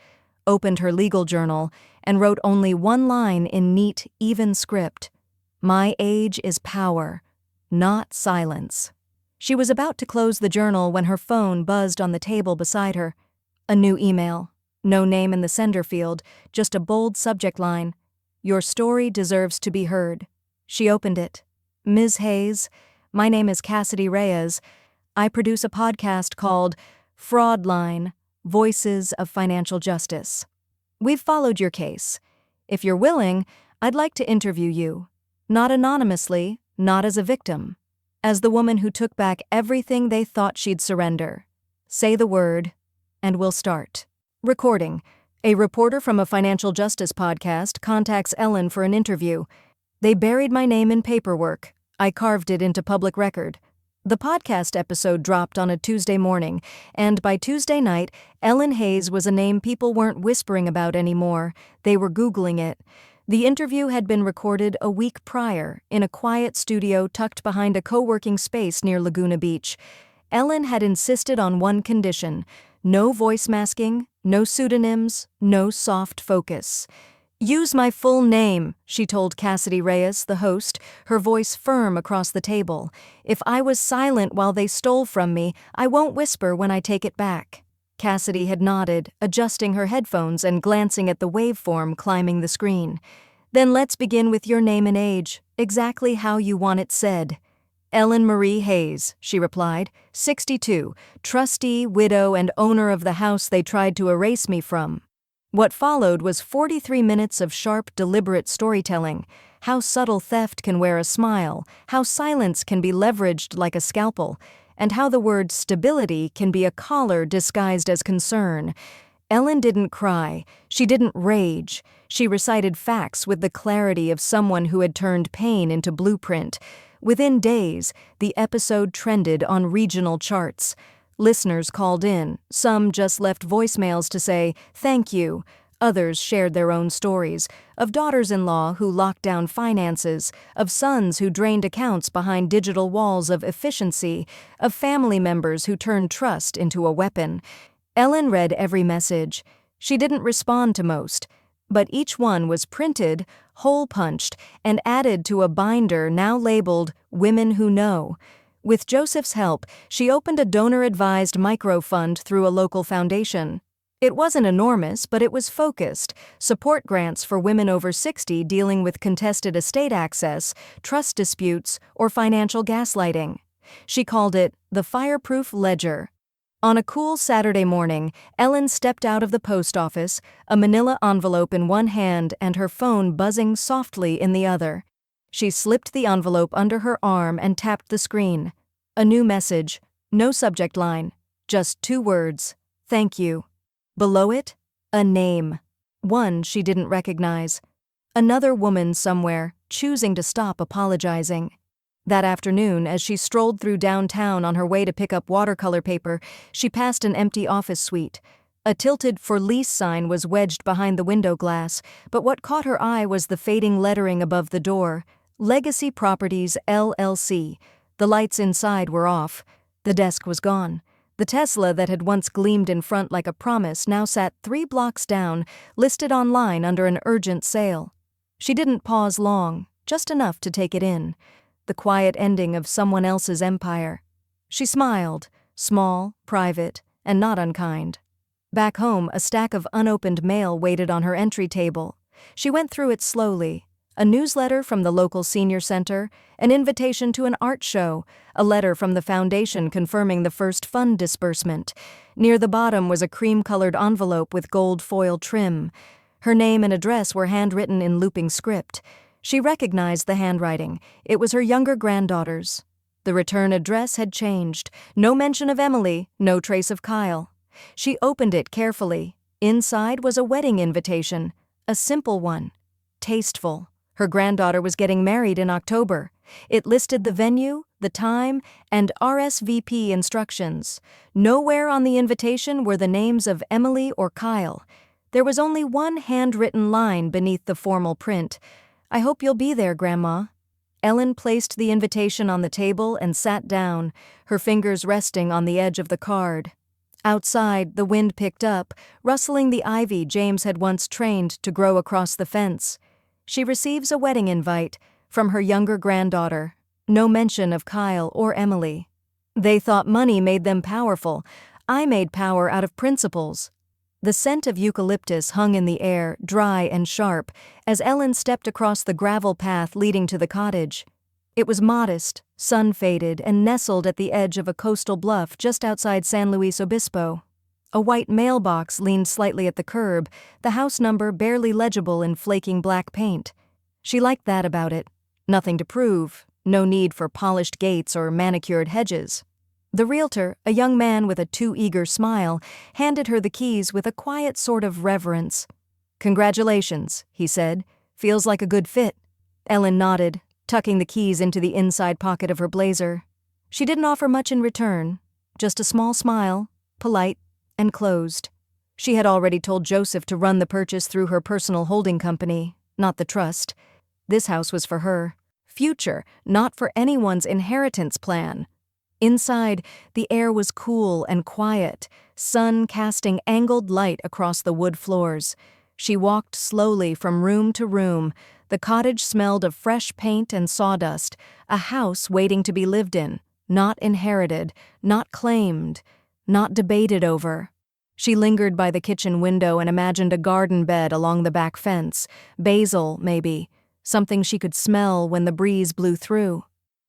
opened her legal journal, and wrote only 1 line in neat, even script. "My age is power, not silence." She was about to close the journal when her phone buzzed on the table beside her. A new email. No name in the sender field, just a bold subject line. "Your story deserves to be heard." She opened it. "Ms. Hayes, my name is Cassidy Reyes. I produce a podcast called Fraudline, Voices of Financial Justice. We've followed your case. If you're willing, I'd like to interview you. Not anonymously, not as a victim. As the woman who took back everything they thought she'd surrender. Say the word, and we'll start." Recording. A reporter from a financial justice podcast contacts Ellen for an interview. "They buried my name in paperwork. I carved it into public record." The podcast episode dropped on a Tuesday morning, and by Tuesday night, Ellen Hayes was a name people weren't whispering about anymore. They were Googling it. The interview had been recorded a week prior, in a quiet studio tucked behind a co-working space near Laguna Beach. Ellen had insisted on one condition: no voice masking, no pseudonyms, no soft focus. "Use my full name," she told Cassidy Reyes, the host, her voice firm across the table. "If I was silent while they stole from me, I won't whisper when I take it back." Cassidy had nodded, adjusting her headphones and glancing at the waveform climbing the screen. "Then let's begin with your name and age, exactly how you want it said." "Ellen Marie Hayes," she replied, 62, trustee, widow, and owner of the house they tried to erase me from. What followed was 43 minutes of sharp, deliberate storytelling. How subtle theft can wear a smile, how silence can be leveraged like a scalpel, and how the word stability can be a collar disguised as concern. Ellen didn't cry. She didn't rage. She recited facts with the clarity of someone who had turned pain into blueprint. Within days, the episode trended on regional charts. Listeners called in. Some just left voicemails to say, "Thank you." Others shared their own stories, of daughters-in-law who locked down finances, of sons who drained accounts behind digital walls of efficiency, of family members who turned trust into a weapon. Ellen read every message. She didn't respond to most, but each one was printed, hole-punched, and added to a binder now labeled Women Who Know. With Joseph's help, she opened a donor-advised microfund through a local foundation. It wasn't enormous, but it was focused. Support grants for women over 60 dealing with contested estate access, trust disputes, or financial gaslighting. She called it the Fireproof Ledger. On a cool Saturday morning, Ellen stepped out of the post office, a manila envelope in one hand and her phone buzzing softly in the other. She slipped the envelope under her arm and tapped the screen. A new message, no subject line, just 2 words, "Thank you." Below it, a name. One she didn't recognize. Another woman somewhere, choosing to stop apologizing. That afternoon, as she strolled through downtown on her way to pick up watercolor paper, she passed an empty office suite. A tilted "For Lease" sign was wedged behind the window glass, but what caught her eye was the fading lettering above the door. Legacy Properties, LLC. The lights inside were off. The desk was gone. The Tesla that had once gleamed in front like a promise now sat 3 blocks down, listed online under an urgent sale. She didn't pause long, just enough to take it in. The quiet ending of someone else's empire. She smiled, small, private, and not unkind. Back home, a stack of unopened mail waited on her entry table. She went through it slowly. A newsletter from the local senior center, an invitation to an art show, a letter from the foundation confirming the first fund disbursement. Near the bottom was a cream-colored envelope with gold foil trim. Her name and address were handwritten in looping script. She recognized the handwriting. It was her younger granddaughter's. The return address had changed. No mention of Emily, no trace of Kyle. She opened it carefully. Inside was a wedding invitation, a simple one, tasteful. Her granddaughter was getting married in October. It listed the venue, the time, and RSVP instructions. Nowhere on the invitation were the names of Emily or Kyle. There was only one handwritten line beneath the formal print. "I hope you'll be there, Grandma." Ellen placed the invitation on the table and sat down, her fingers resting on the edge of the card. Outside, the wind picked up, rustling the ivy James had once trained to grow across the fence. She receives a wedding invite from her younger granddaughter. No mention of Kyle or Emily. They thought money made them powerful. I made power out of principles. The scent of eucalyptus hung in the air, dry and sharp, as Ellen stepped across the gravel path leading to the cottage. It was modest, sun-faded, and nestled at the edge of a coastal bluff just outside San Luis Obispo. A white mailbox leaned slightly at the curb, the house number barely legible in flaking black paint. She liked that about it. Nothing to prove, no need for polished gates or manicured hedges. The realtor, a young man with a too-eager smile, handed her the keys with a quiet sort of reverence. "Congratulations," he said. "Feels like a good fit." Ellen nodded, tucking the keys into the inside pocket of her blazer. She didn't offer much in return, just a small smile, polite and closed. She had already told Joseph to run the purchase through her personal holding company, not the trust. This house was for her future, not for anyone's inheritance plan. Inside, the air was cool and quiet, sun casting angled light across the wood floors. She walked slowly from room to room. The cottage smelled of fresh paint and sawdust, a house waiting to be lived in, not inherited, not claimed, not debated over. She lingered by the kitchen window and imagined a garden bed along the back fence, basil, maybe, something she could smell when the breeze blew through.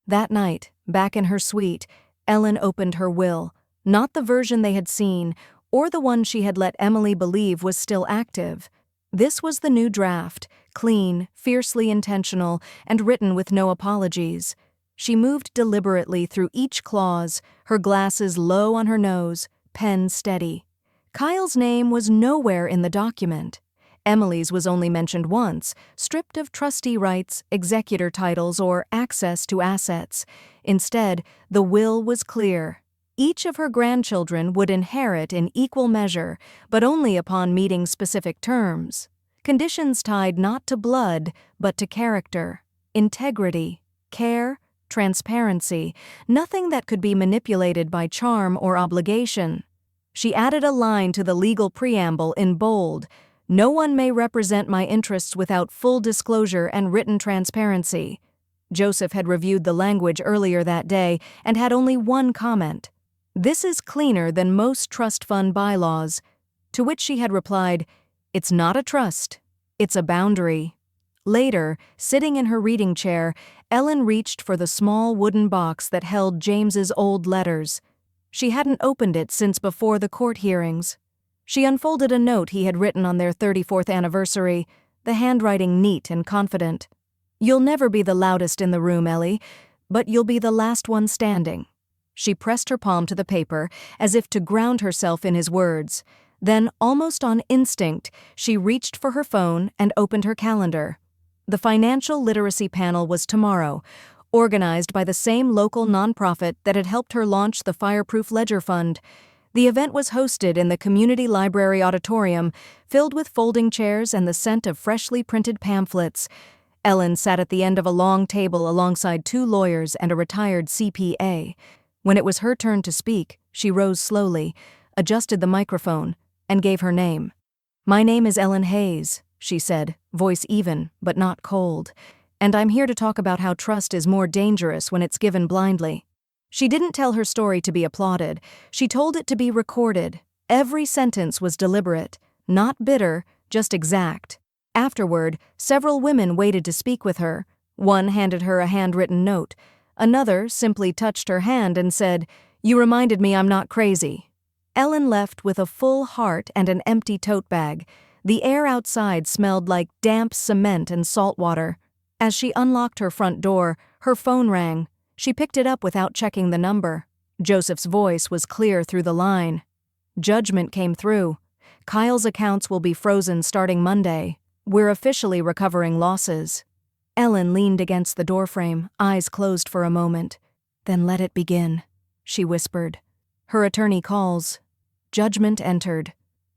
That night, back in her suite, Ellen opened her will, not the version they had seen, or the one she had let Emily believe was still active. This was the new draft, clean, fiercely intentional, and written with no apologies. She moved deliberately through each clause, her glasses low on her nose, pen steady. Kyle's name was nowhere in the document. Emily's was only mentioned once, stripped of trustee rights, executor titles, or access to assets. Instead, the will was clear. Each of her grandchildren would inherit in equal measure, but only upon meeting specific terms. Conditions tied not to blood, but to character, integrity, care, transparency, nothing that could be manipulated by charm or obligation. She added a line to the legal preamble in bold: "No one may represent my interests without full disclosure and written transparency." Joseph had reviewed the language earlier that day and had only one comment: "This is cleaner than most trust fund bylaws." To which she had replied, "It's not a trust, it's a boundary." Later, sitting in her reading chair, Ellen reached for the small wooden box that held James's old letters. She hadn't opened it since before the court hearings. She unfolded a note he had written on their 34th anniversary, the handwriting neat and confident. "You'll never be the loudest in the room, Ellie, but you'll be the last one standing." She pressed her palm to the paper, as if to ground herself in his words. Then, almost on instinct, she reached for her phone and opened her calendar. The financial literacy panel was tomorrow, organized by the same local nonprofit that had helped her launch the Fireproof Ledger Fund. The event was hosted in the community library auditorium, filled with folding chairs and the scent of freshly printed pamphlets. Ellen sat at the end of a long table alongside two lawyers and a retired CPA. When it was her turn to speak, she rose slowly, adjusted the microphone, and gave her name. "My name is Ellen Hayes," she said, voice even, but not cold. "And I'm here to talk about how trust is more dangerous when it's given blindly." She didn't tell her story to be applauded. She told it to be recorded. Every sentence was deliberate, not bitter, just exact. Afterward, several women waited to speak with her. One handed her a handwritten note. Another simply touched her hand and said, "You reminded me I'm not crazy." Ellen left with a full heart and an empty tote bag. The air outside smelled like damp cement and salt water. As she unlocked her front door, her phone rang. She picked it up without checking the number. Joseph's voice was clear through the line. Judgment came through. Kyle's accounts will be frozen starting Monday. We're officially recovering losses. Ellen leaned against the doorframe, eyes closed for a moment. Then let it begin, she whispered. Her attorney calls. Judgment entered.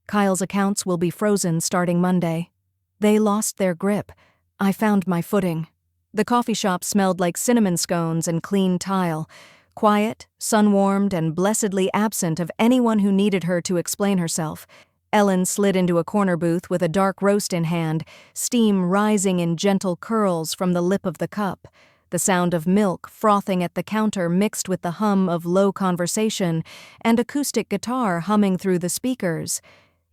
Kyle's accounts will be frozen starting Monday. They lost their grip. I found my footing. The coffee shop smelled like cinnamon scones and clean tile. Quiet, sun-warmed, and blessedly absent of anyone who needed her to explain herself. Ellen slid into a corner booth with a dark roast in hand, steam rising in gentle curls from the lip of the cup. The sound of milk frothing at the counter mixed with the hum of low conversation and acoustic guitar humming through the speakers.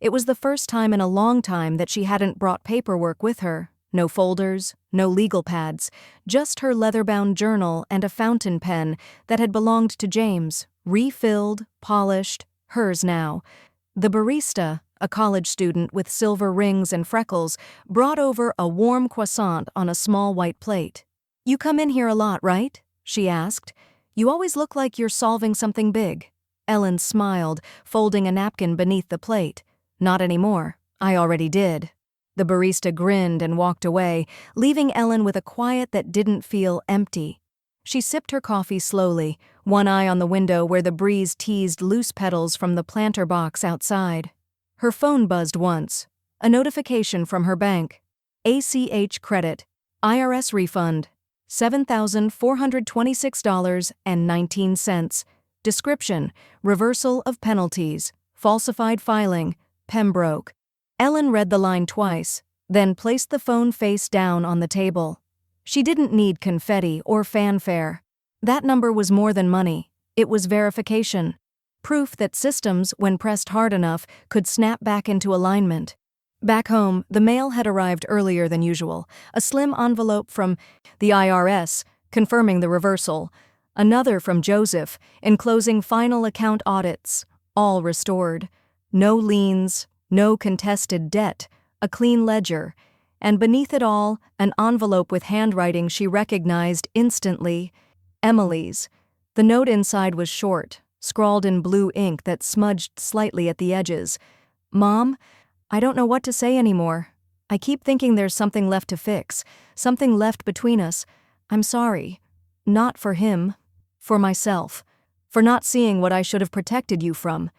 It was the first time in a long time that she hadn't brought paperwork with her. No folders, no legal pads, just her leather-bound journal and a fountain pen that had belonged to James, refilled, polished, hers now. The barista, a college student with silver rings and freckles, brought over a warm croissant on a small white plate. "You come in here a lot, right?" she asked. "You always look like you're solving something big." Ellen smiled, folding a napkin beneath the plate. "Not anymore. I already did." The barista grinned and walked away, leaving Ellen with a quiet that didn't feel empty. She sipped her coffee slowly, one eye on the window where the breeze teased loose petals from the planter box outside. Her phone buzzed once. A notification from her bank. ACH credit. IRS refund. $7,426.19. Description: reversal of penalties. Falsified filing. Pembroke. Ellen read the line twice, then placed the phone face down on the table. She didn't need confetti or fanfare. That number was more than money. It was verification. Proof that systems, when pressed hard enough, could snap back into alignment. Back home, the mail had arrived earlier than usual. A slim envelope from the IRS, confirming the reversal. Another from Joseph, enclosing final account audits, all restored. No liens, no contested debt, a clean ledger, and beneath it all, an envelope with handwriting she recognized instantly. Emily's. The note inside was short, scrawled in blue ink that smudged slightly at the edges. "Mom, I don't know what to say anymore. I keep thinking there's something left to fix, something left between us. I'm sorry. Not for him. For myself. For not seeing what I should have protected you from.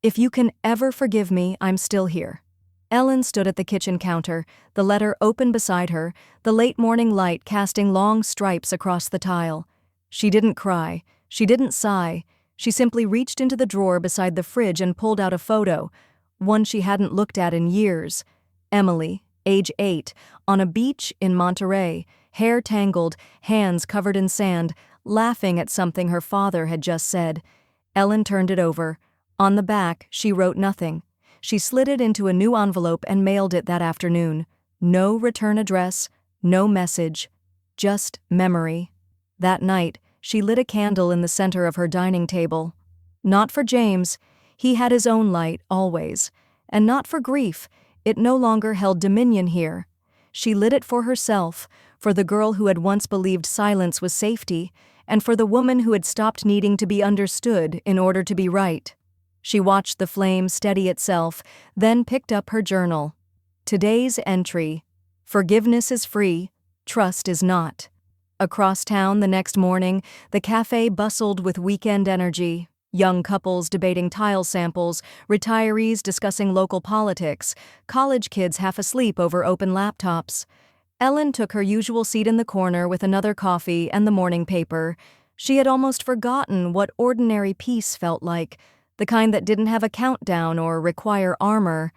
If you can ever forgive me, I'm still here." Ellen stood at the kitchen counter, the letter open beside her, the late morning light casting long stripes across the tile. She didn't cry. She didn't sigh. She simply reached into the drawer beside the fridge and pulled out a photo, one she hadn't looked at in years. Emily, age 8, on a beach in Monterey, hair tangled, hands covered in sand, laughing at something her father had just said. Ellen turned it over. On the back, she wrote nothing. She slid it into a new envelope and mailed it that afternoon. No return address, no message, just memory. That night, she lit a candle in the center of her dining table. Not for James. He had his own light, always. And not for grief. It no longer held dominion here. She lit it for herself, for the girl who had once believed silence was safety, and for the woman who had stopped needing to be understood in order to be right. She watched the flame steady itself, then picked up her journal. Today's entry: forgiveness is free, trust is not. Across town the next morning, the cafe bustled with weekend energy. Young couples debating tile samples, retirees discussing local politics, college kids half asleep over open laptops. Ellen took her usual seat in the corner with another coffee and the morning paper. She had almost forgotten what ordinary peace felt like, the kind that didn't have a countdown or require armor.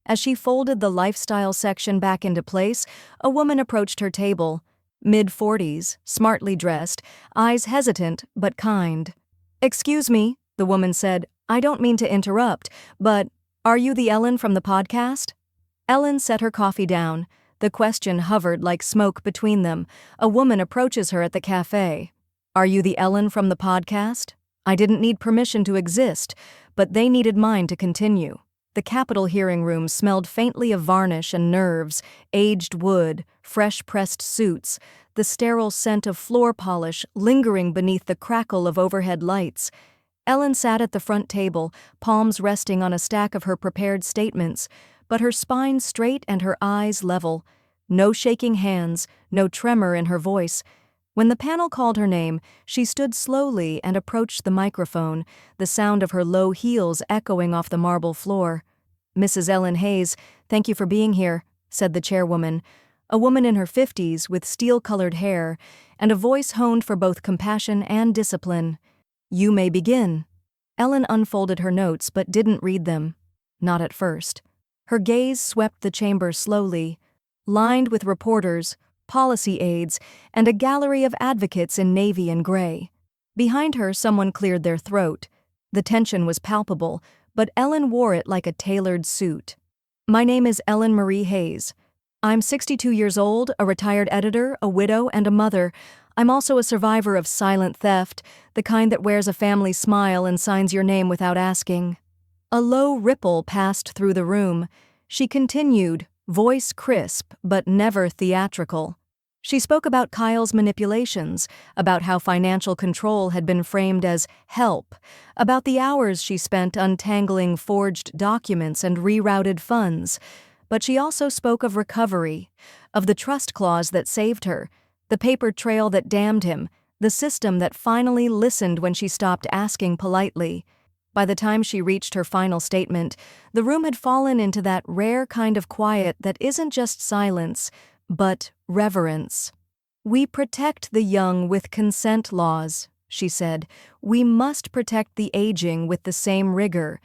As she folded the lifestyle section back into place, a woman approached her table. Mid-40s, smartly dressed, eyes hesitant but kind. "Excuse me," the woman said. "I don't mean to interrupt, but are you the Ellen from the podcast?" Ellen set her coffee down. The question hovered like smoke between them. A woman approaches her at the cafe. "Are you the Ellen from the podcast?" I didn't need permission to exist, but they needed mine to continue. The Capitol hearing room smelled faintly of varnish and nerves, aged wood, fresh-pressed suits, the sterile scent of floor polish lingering beneath the crackle of overhead lights. Ellen sat at the front table, palms resting on a stack of her prepared statements, but her spine straight and her eyes level. No shaking hands, no tremor in her voice. When the panel called her name, she stood slowly and approached the microphone, the sound of her low heels echoing off the marble floor. "Mrs. Ellen Hayes, thank you for being here," said the chairwoman, a woman in her 50s with steel-colored hair and a voice honed for both compassion and discipline. "You may begin." Ellen unfolded her notes but didn't read them. Not at first. Her gaze swept the chamber slowly, lined with reporters, policy aides, and a gallery of advocates in navy and gray. Behind her, someone cleared their throat. The tension was palpable, but Ellen wore it like a tailored suit. "My name is Ellen Marie Hayes. I'm 62 years old, a retired editor, a widow, and a mother. I'm also a survivor of silent theft, the kind that wears a family smile and signs your name without asking." A low ripple passed through the room. She continued, voice crisp but never theatrical. She spoke about Kyle's manipulations, about how financial control had been framed as help, about the hours she spent untangling forged documents and rerouted funds. But she also spoke of recovery, of the trust clause that saved her, the paper trail that damned him, the system that finally listened when she stopped asking politely. By the time she reached her final statement, the room had fallen into that rare kind of quiet that isn't just silence, but reverence. "We protect the young with consent laws," she said. "We must protect the aging with the same rigor.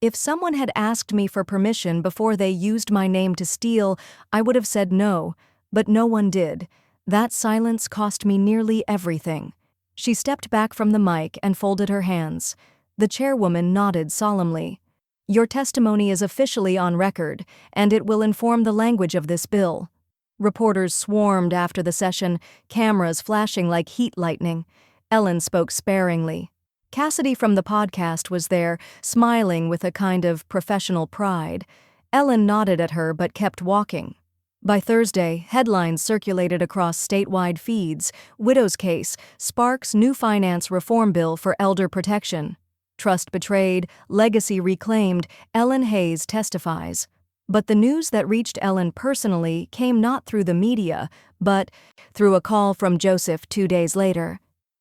If someone had asked me for permission before they used my name to steal, I would have said no, but no one did. That silence cost me nearly everything." She stepped back from the mic and folded her hands. The chairwoman nodded solemnly. "Your testimony is officially on record, and it will inform the language of this bill." Reporters swarmed after the session, cameras flashing like heat lightning. Ellen spoke sparingly. Cassidy from the podcast was there, smiling with a kind of professional pride. Ellen nodded at her but kept walking. By Thursday, headlines circulated across statewide feeds: "Widow's Case, Sparks' New Finance Reform Bill for Elder Protection. Trust Betrayed, Legacy Reclaimed, Ellen Hayes Testifies." But the news that reached Ellen personally came not through the media, but through a call from Joseph 2 days later.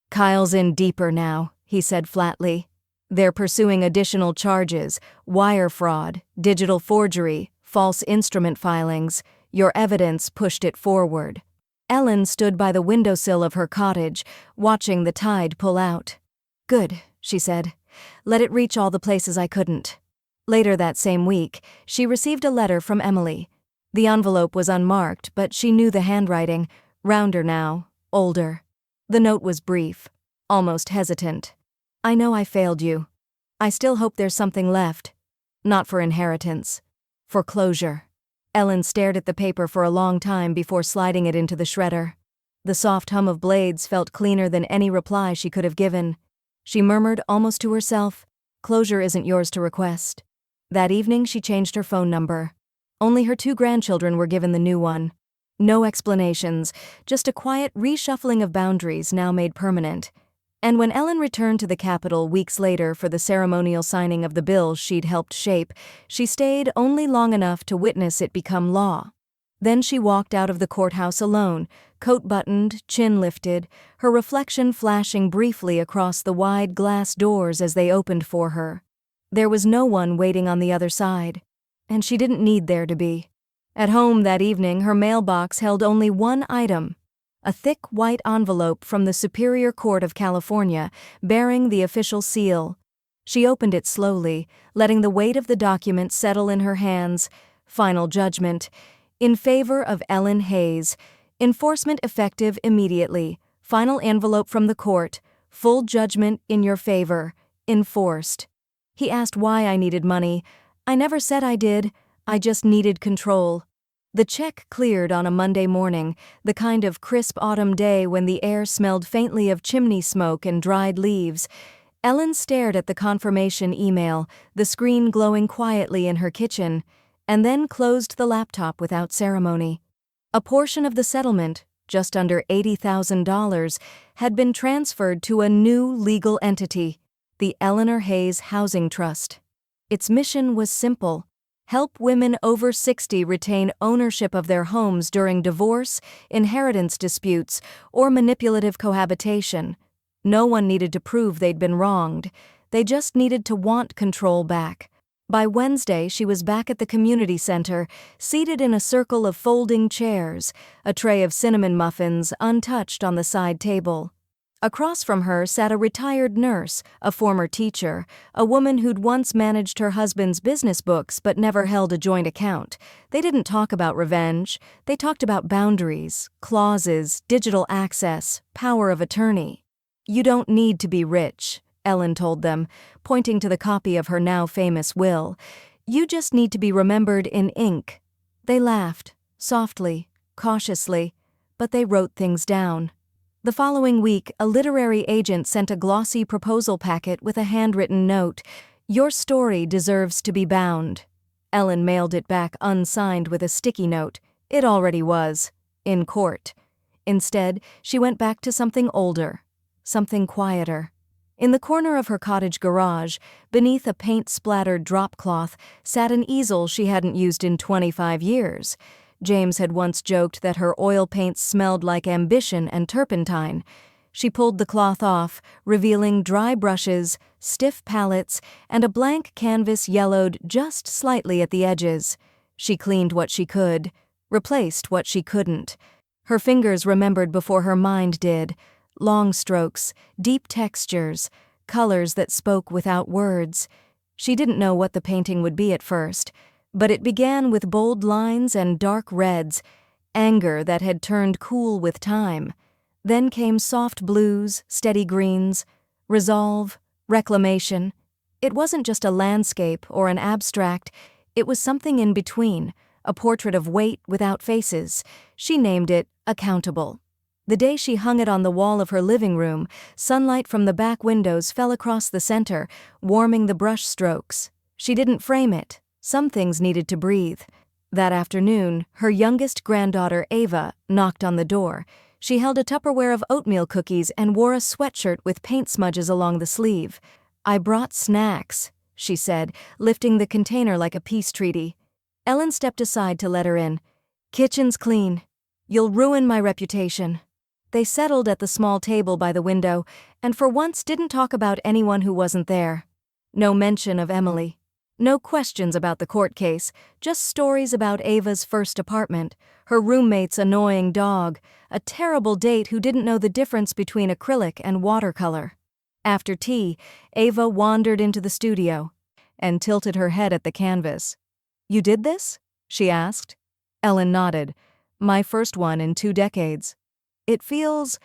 "Kyle's in deeper now," he said flatly. "They're pursuing additional charges: wire fraud, digital forgery, false instrument filings. Your evidence pushed it forward." Ellen stood by the windowsill of her cottage, watching the tide pull out. "Good," she said. "Let it reach all the places I couldn't." Later that same week, she received a letter from Emily. The envelope was unmarked, but she knew the handwriting, rounder now, older. The note was brief, almost hesitant. "I know I failed you. I still hope there's something left. Not for inheritance. For closure." Ellen stared at the paper for a long time before sliding it into the shredder. The soft hum of blades felt cleaner than any reply she could have given. She murmured almost to herself, "Closure isn't yours to request." That evening she changed her phone number. Only her 2 grandchildren were given the new one. No explanations, just a quiet reshuffling of boundaries now made permanent. And when Ellen returned to the Capitol weeks later for the ceremonial signing of the bill she'd helped shape, she stayed only long enough to witness it become law. Then she walked out of the courthouse alone, coat buttoned, chin lifted, her reflection flashing briefly across the wide glass doors as they opened for her. There was no one waiting on the other side, and she didn't need there to be. At home that evening, her mailbox held only one item: a thick white envelope from the Superior Court of California, bearing the official seal. She opened it slowly, letting the weight of the document settle in her hands. Final judgment. In favor of Ellen Hayes. Enforcement effective immediately. Final envelope from the court. Full judgment in your favor. Enforced. He asked why I needed money. I never said I did. I just needed control. The check cleared on a Monday morning, the kind of crisp autumn day when the air smelled faintly of chimney smoke and dried leaves. Ellen stared at the confirmation email, the screen glowing quietly in her kitchen, and then closed the laptop without ceremony. A portion of the settlement, just under $80,000, had been transferred to a new legal entity, the Eleanor Hayes Housing Trust. Its mission was simple: help women over 60 retain ownership of their homes during divorce, inheritance disputes, or manipulative cohabitation. No one needed to prove they'd been wronged. They just needed to want control back. By Wednesday, she was back at the community center, seated in a circle of folding chairs, a tray of cinnamon muffins untouched on the side table. Across from her sat a retired nurse, a former teacher, a woman who'd once managed her husband's business books but never held a joint account. They didn't talk about revenge. They talked about boundaries, clauses, digital access, power of attorney. "You don't need to be rich," Ellen told them, pointing to the copy of her now famous will. "You just need to be remembered in ink." They laughed, softly, cautiously, but they wrote things down. The following week, a literary agent sent a glossy proposal packet with a handwritten note. "Your story deserves to be bound." Ellen mailed it back unsigned with a sticky note. It already was. In court. Instead, she went back to something older, something quieter. In the corner of her cottage garage, beneath a paint-splattered drop cloth, sat an easel she hadn't used in 25 years. James had once joked that her oil paints smelled like ambition and turpentine. She pulled the cloth off, revealing dry brushes, stiff palettes, and a blank canvas yellowed just slightly at the edges. She cleaned what she could, replaced what she couldn't. Her fingers remembered before her mind did. Long strokes, deep textures, colors that spoke without words. She didn't know what the painting would be at first, but it began with bold lines and dark reds, anger that had turned cool with time. Then came soft blues, steady greens, resolve, reclamation. It wasn't just a landscape or an abstract, it was something in between, a portrait of weight without faces. She named it Accountable. The day she hung it on the wall of her living room, sunlight from the back windows fell across the center, warming the brush strokes. She didn't frame it. Some things needed to breathe. That afternoon, her youngest granddaughter, Ava, knocked on the door. She held a Tupperware of oatmeal cookies and wore a sweatshirt with paint smudges along the sleeve. "I brought snacks," she said, lifting the container like a peace treaty. Ellen stepped aside to let her in. "Kitchen's clean. You'll ruin my reputation." They settled at the small table by the window, and for once didn't talk about anyone who wasn't there. No mention of Emily. No questions about the court case, just stories about Ava's first apartment, her roommate's annoying dog, a terrible date who didn't know the difference between acrylic and watercolor. After tea, Ava wandered into the studio and tilted her head at the canvas. "You did this?" she asked. Ellen nodded. "My first one in 2 decades. It feels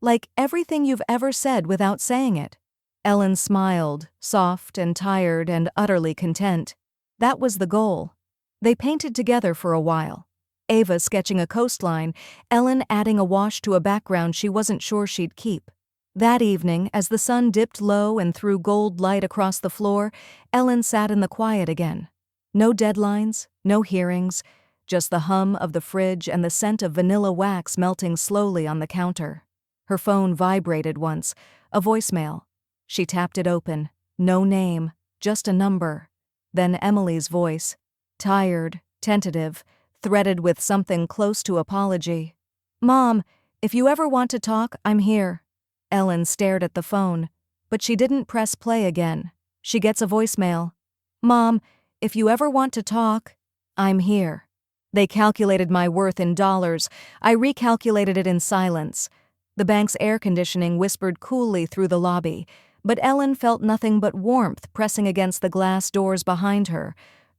like everything you've ever said without saying it." Ellen smiled, soft and tired and utterly content. That was the goal. They painted together for a while. Ava sketching a coastline, Ellen adding a wash to a background she wasn't sure she'd keep. That evening, as the sun dipped low and threw gold light across the floor, Ellen sat in the quiet again. No deadlines, no hearings, just the hum of the fridge and the scent of vanilla wax melting slowly on the counter. Her phone vibrated once, a voicemail. She tapped it open. No name, just a number. Then Emily's voice, tired, tentative, threaded with something close to apology. "Mom, if you ever want to talk, I'm here." Ellen stared at the phone, but she didn't press play again. She gets a voicemail. "Mom, if you ever want to talk, I'm here." They calculated my worth in dollars. I recalculated it in silence. The bank's air conditioning whispered coolly through the lobby, but Ellen felt nothing but warmth pressing against the glass doors behind her.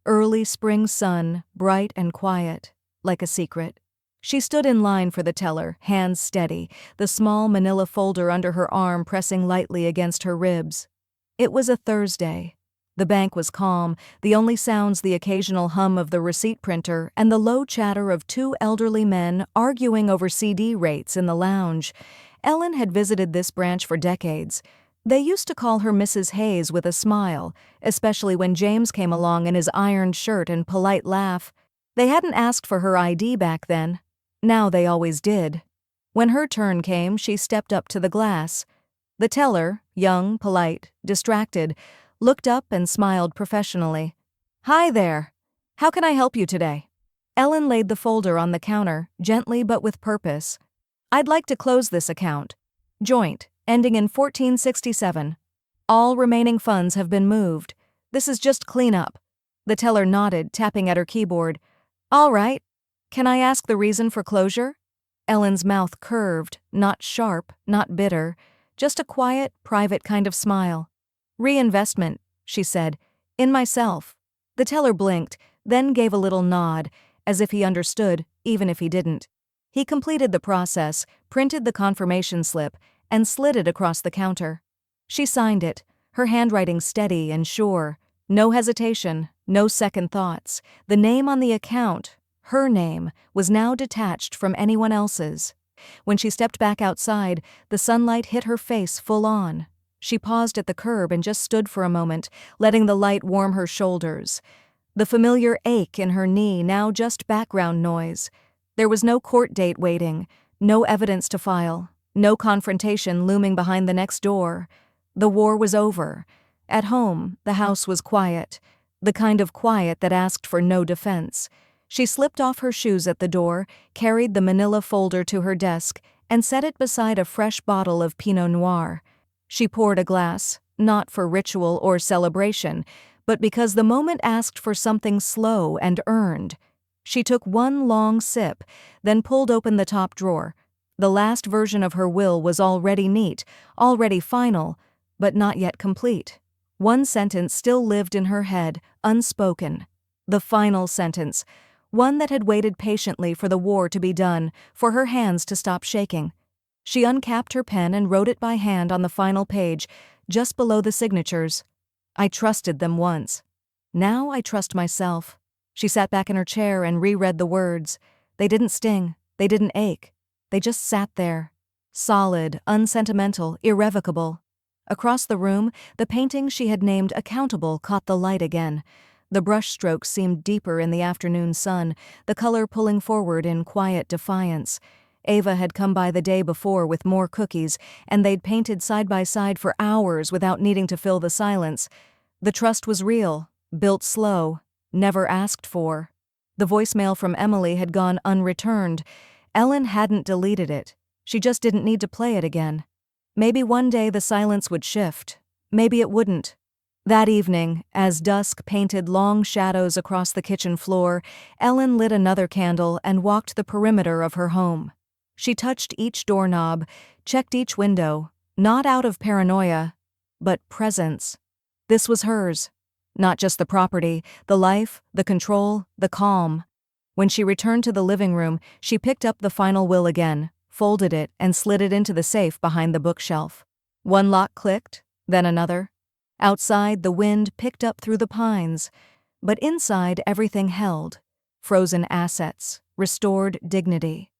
Early spring sun, bright and quiet, like a secret. She stood in line for the teller, hands steady, the small manila folder under her arm pressing lightly against her ribs. It was a Thursday. The bank was calm, the only sounds the occasional hum of the receipt printer and the low chatter of 2 elderly men arguing over CD rates in the lounge. Ellen had visited this branch for decades. They used to call her Mrs. Hayes with a smile, especially when James came along in his ironed shirt and polite laugh. They hadn't asked for her ID back then. Now they always did. When her turn came, she stepped up to the glass. The teller, young, polite, distracted, looked up and smiled professionally. "Hi there. How can I help you today?" Ellen laid the folder on the counter, gently but with purpose. "I'd like to close this account. Joint, ending in 1467. All remaining funds have been moved. This is just cleanup." The teller nodded, tapping at her keyboard. "All right. Can I ask the reason for closure?" Ellen's mouth curved, not sharp, not bitter, just a quiet, private kind of smile. "Reinvestment," she said, "in myself." The teller blinked, then gave a little nod, as if he understood, even if he didn't. He completed the process, printed the confirmation slip, and slid it across the counter. She signed it, her handwriting steady and sure. No hesitation, no second thoughts. The name on the account, her name, was now detached from anyone else's. When she stepped back outside, the sunlight hit her face full on. She paused at the curb and just stood for a moment, letting the light warm her shoulders. The familiar ache in her knee now just background noise. There was no court date waiting, no evidence to file, no confrontation looming behind the next door. The war was over. At home, the house was quiet, the kind of quiet that asked for no defense. She slipped off her shoes at the door, carried the manila folder to her desk, and set it beside a fresh bottle of Pinot Noir. She poured a glass, not for ritual or celebration, but because the moment asked for something slow and earned. She took one long sip, then pulled open the top drawer. The last version of her will was already neat, already final, but not yet complete. One sentence still lived in her head, unspoken. The final sentence, one that had waited patiently for the war to be done, for her hands to stop shaking. She uncapped her pen and wrote it by hand on the final page, just below the signatures. "I trusted them once. Now I trust myself." She sat back in her chair and reread the words. They didn't sting, they didn't ache. They just sat there. Solid, unsentimental, irrevocable. Across the room, the painting she had named Accountable caught the light again. The brushstrokes seemed deeper in the afternoon sun, the color pulling forward in quiet defiance. Ava had come by the day before with more cookies, and they'd painted side by side for hours without needing to fill the silence. The trust was real, built slow, never asked for. The voicemail from Emily had gone unreturned. Ellen hadn't deleted it. She just didn't need to play it again. Maybe one day the silence would shift. Maybe it wouldn't. That evening, as dusk painted long shadows across the kitchen floor, Ellen lit another candle and walked the perimeter of her home. She touched each doorknob, checked each window, not out of paranoia, but presence. This was hers. Not just the property, the life, the control, the calm. When she returned to the living room, she picked up the final will again, folded it, and slid it into the safe behind the bookshelf. One lock clicked, then another. Outside, the wind picked up through the pines, but inside everything held. Frozen assets, restored dignity.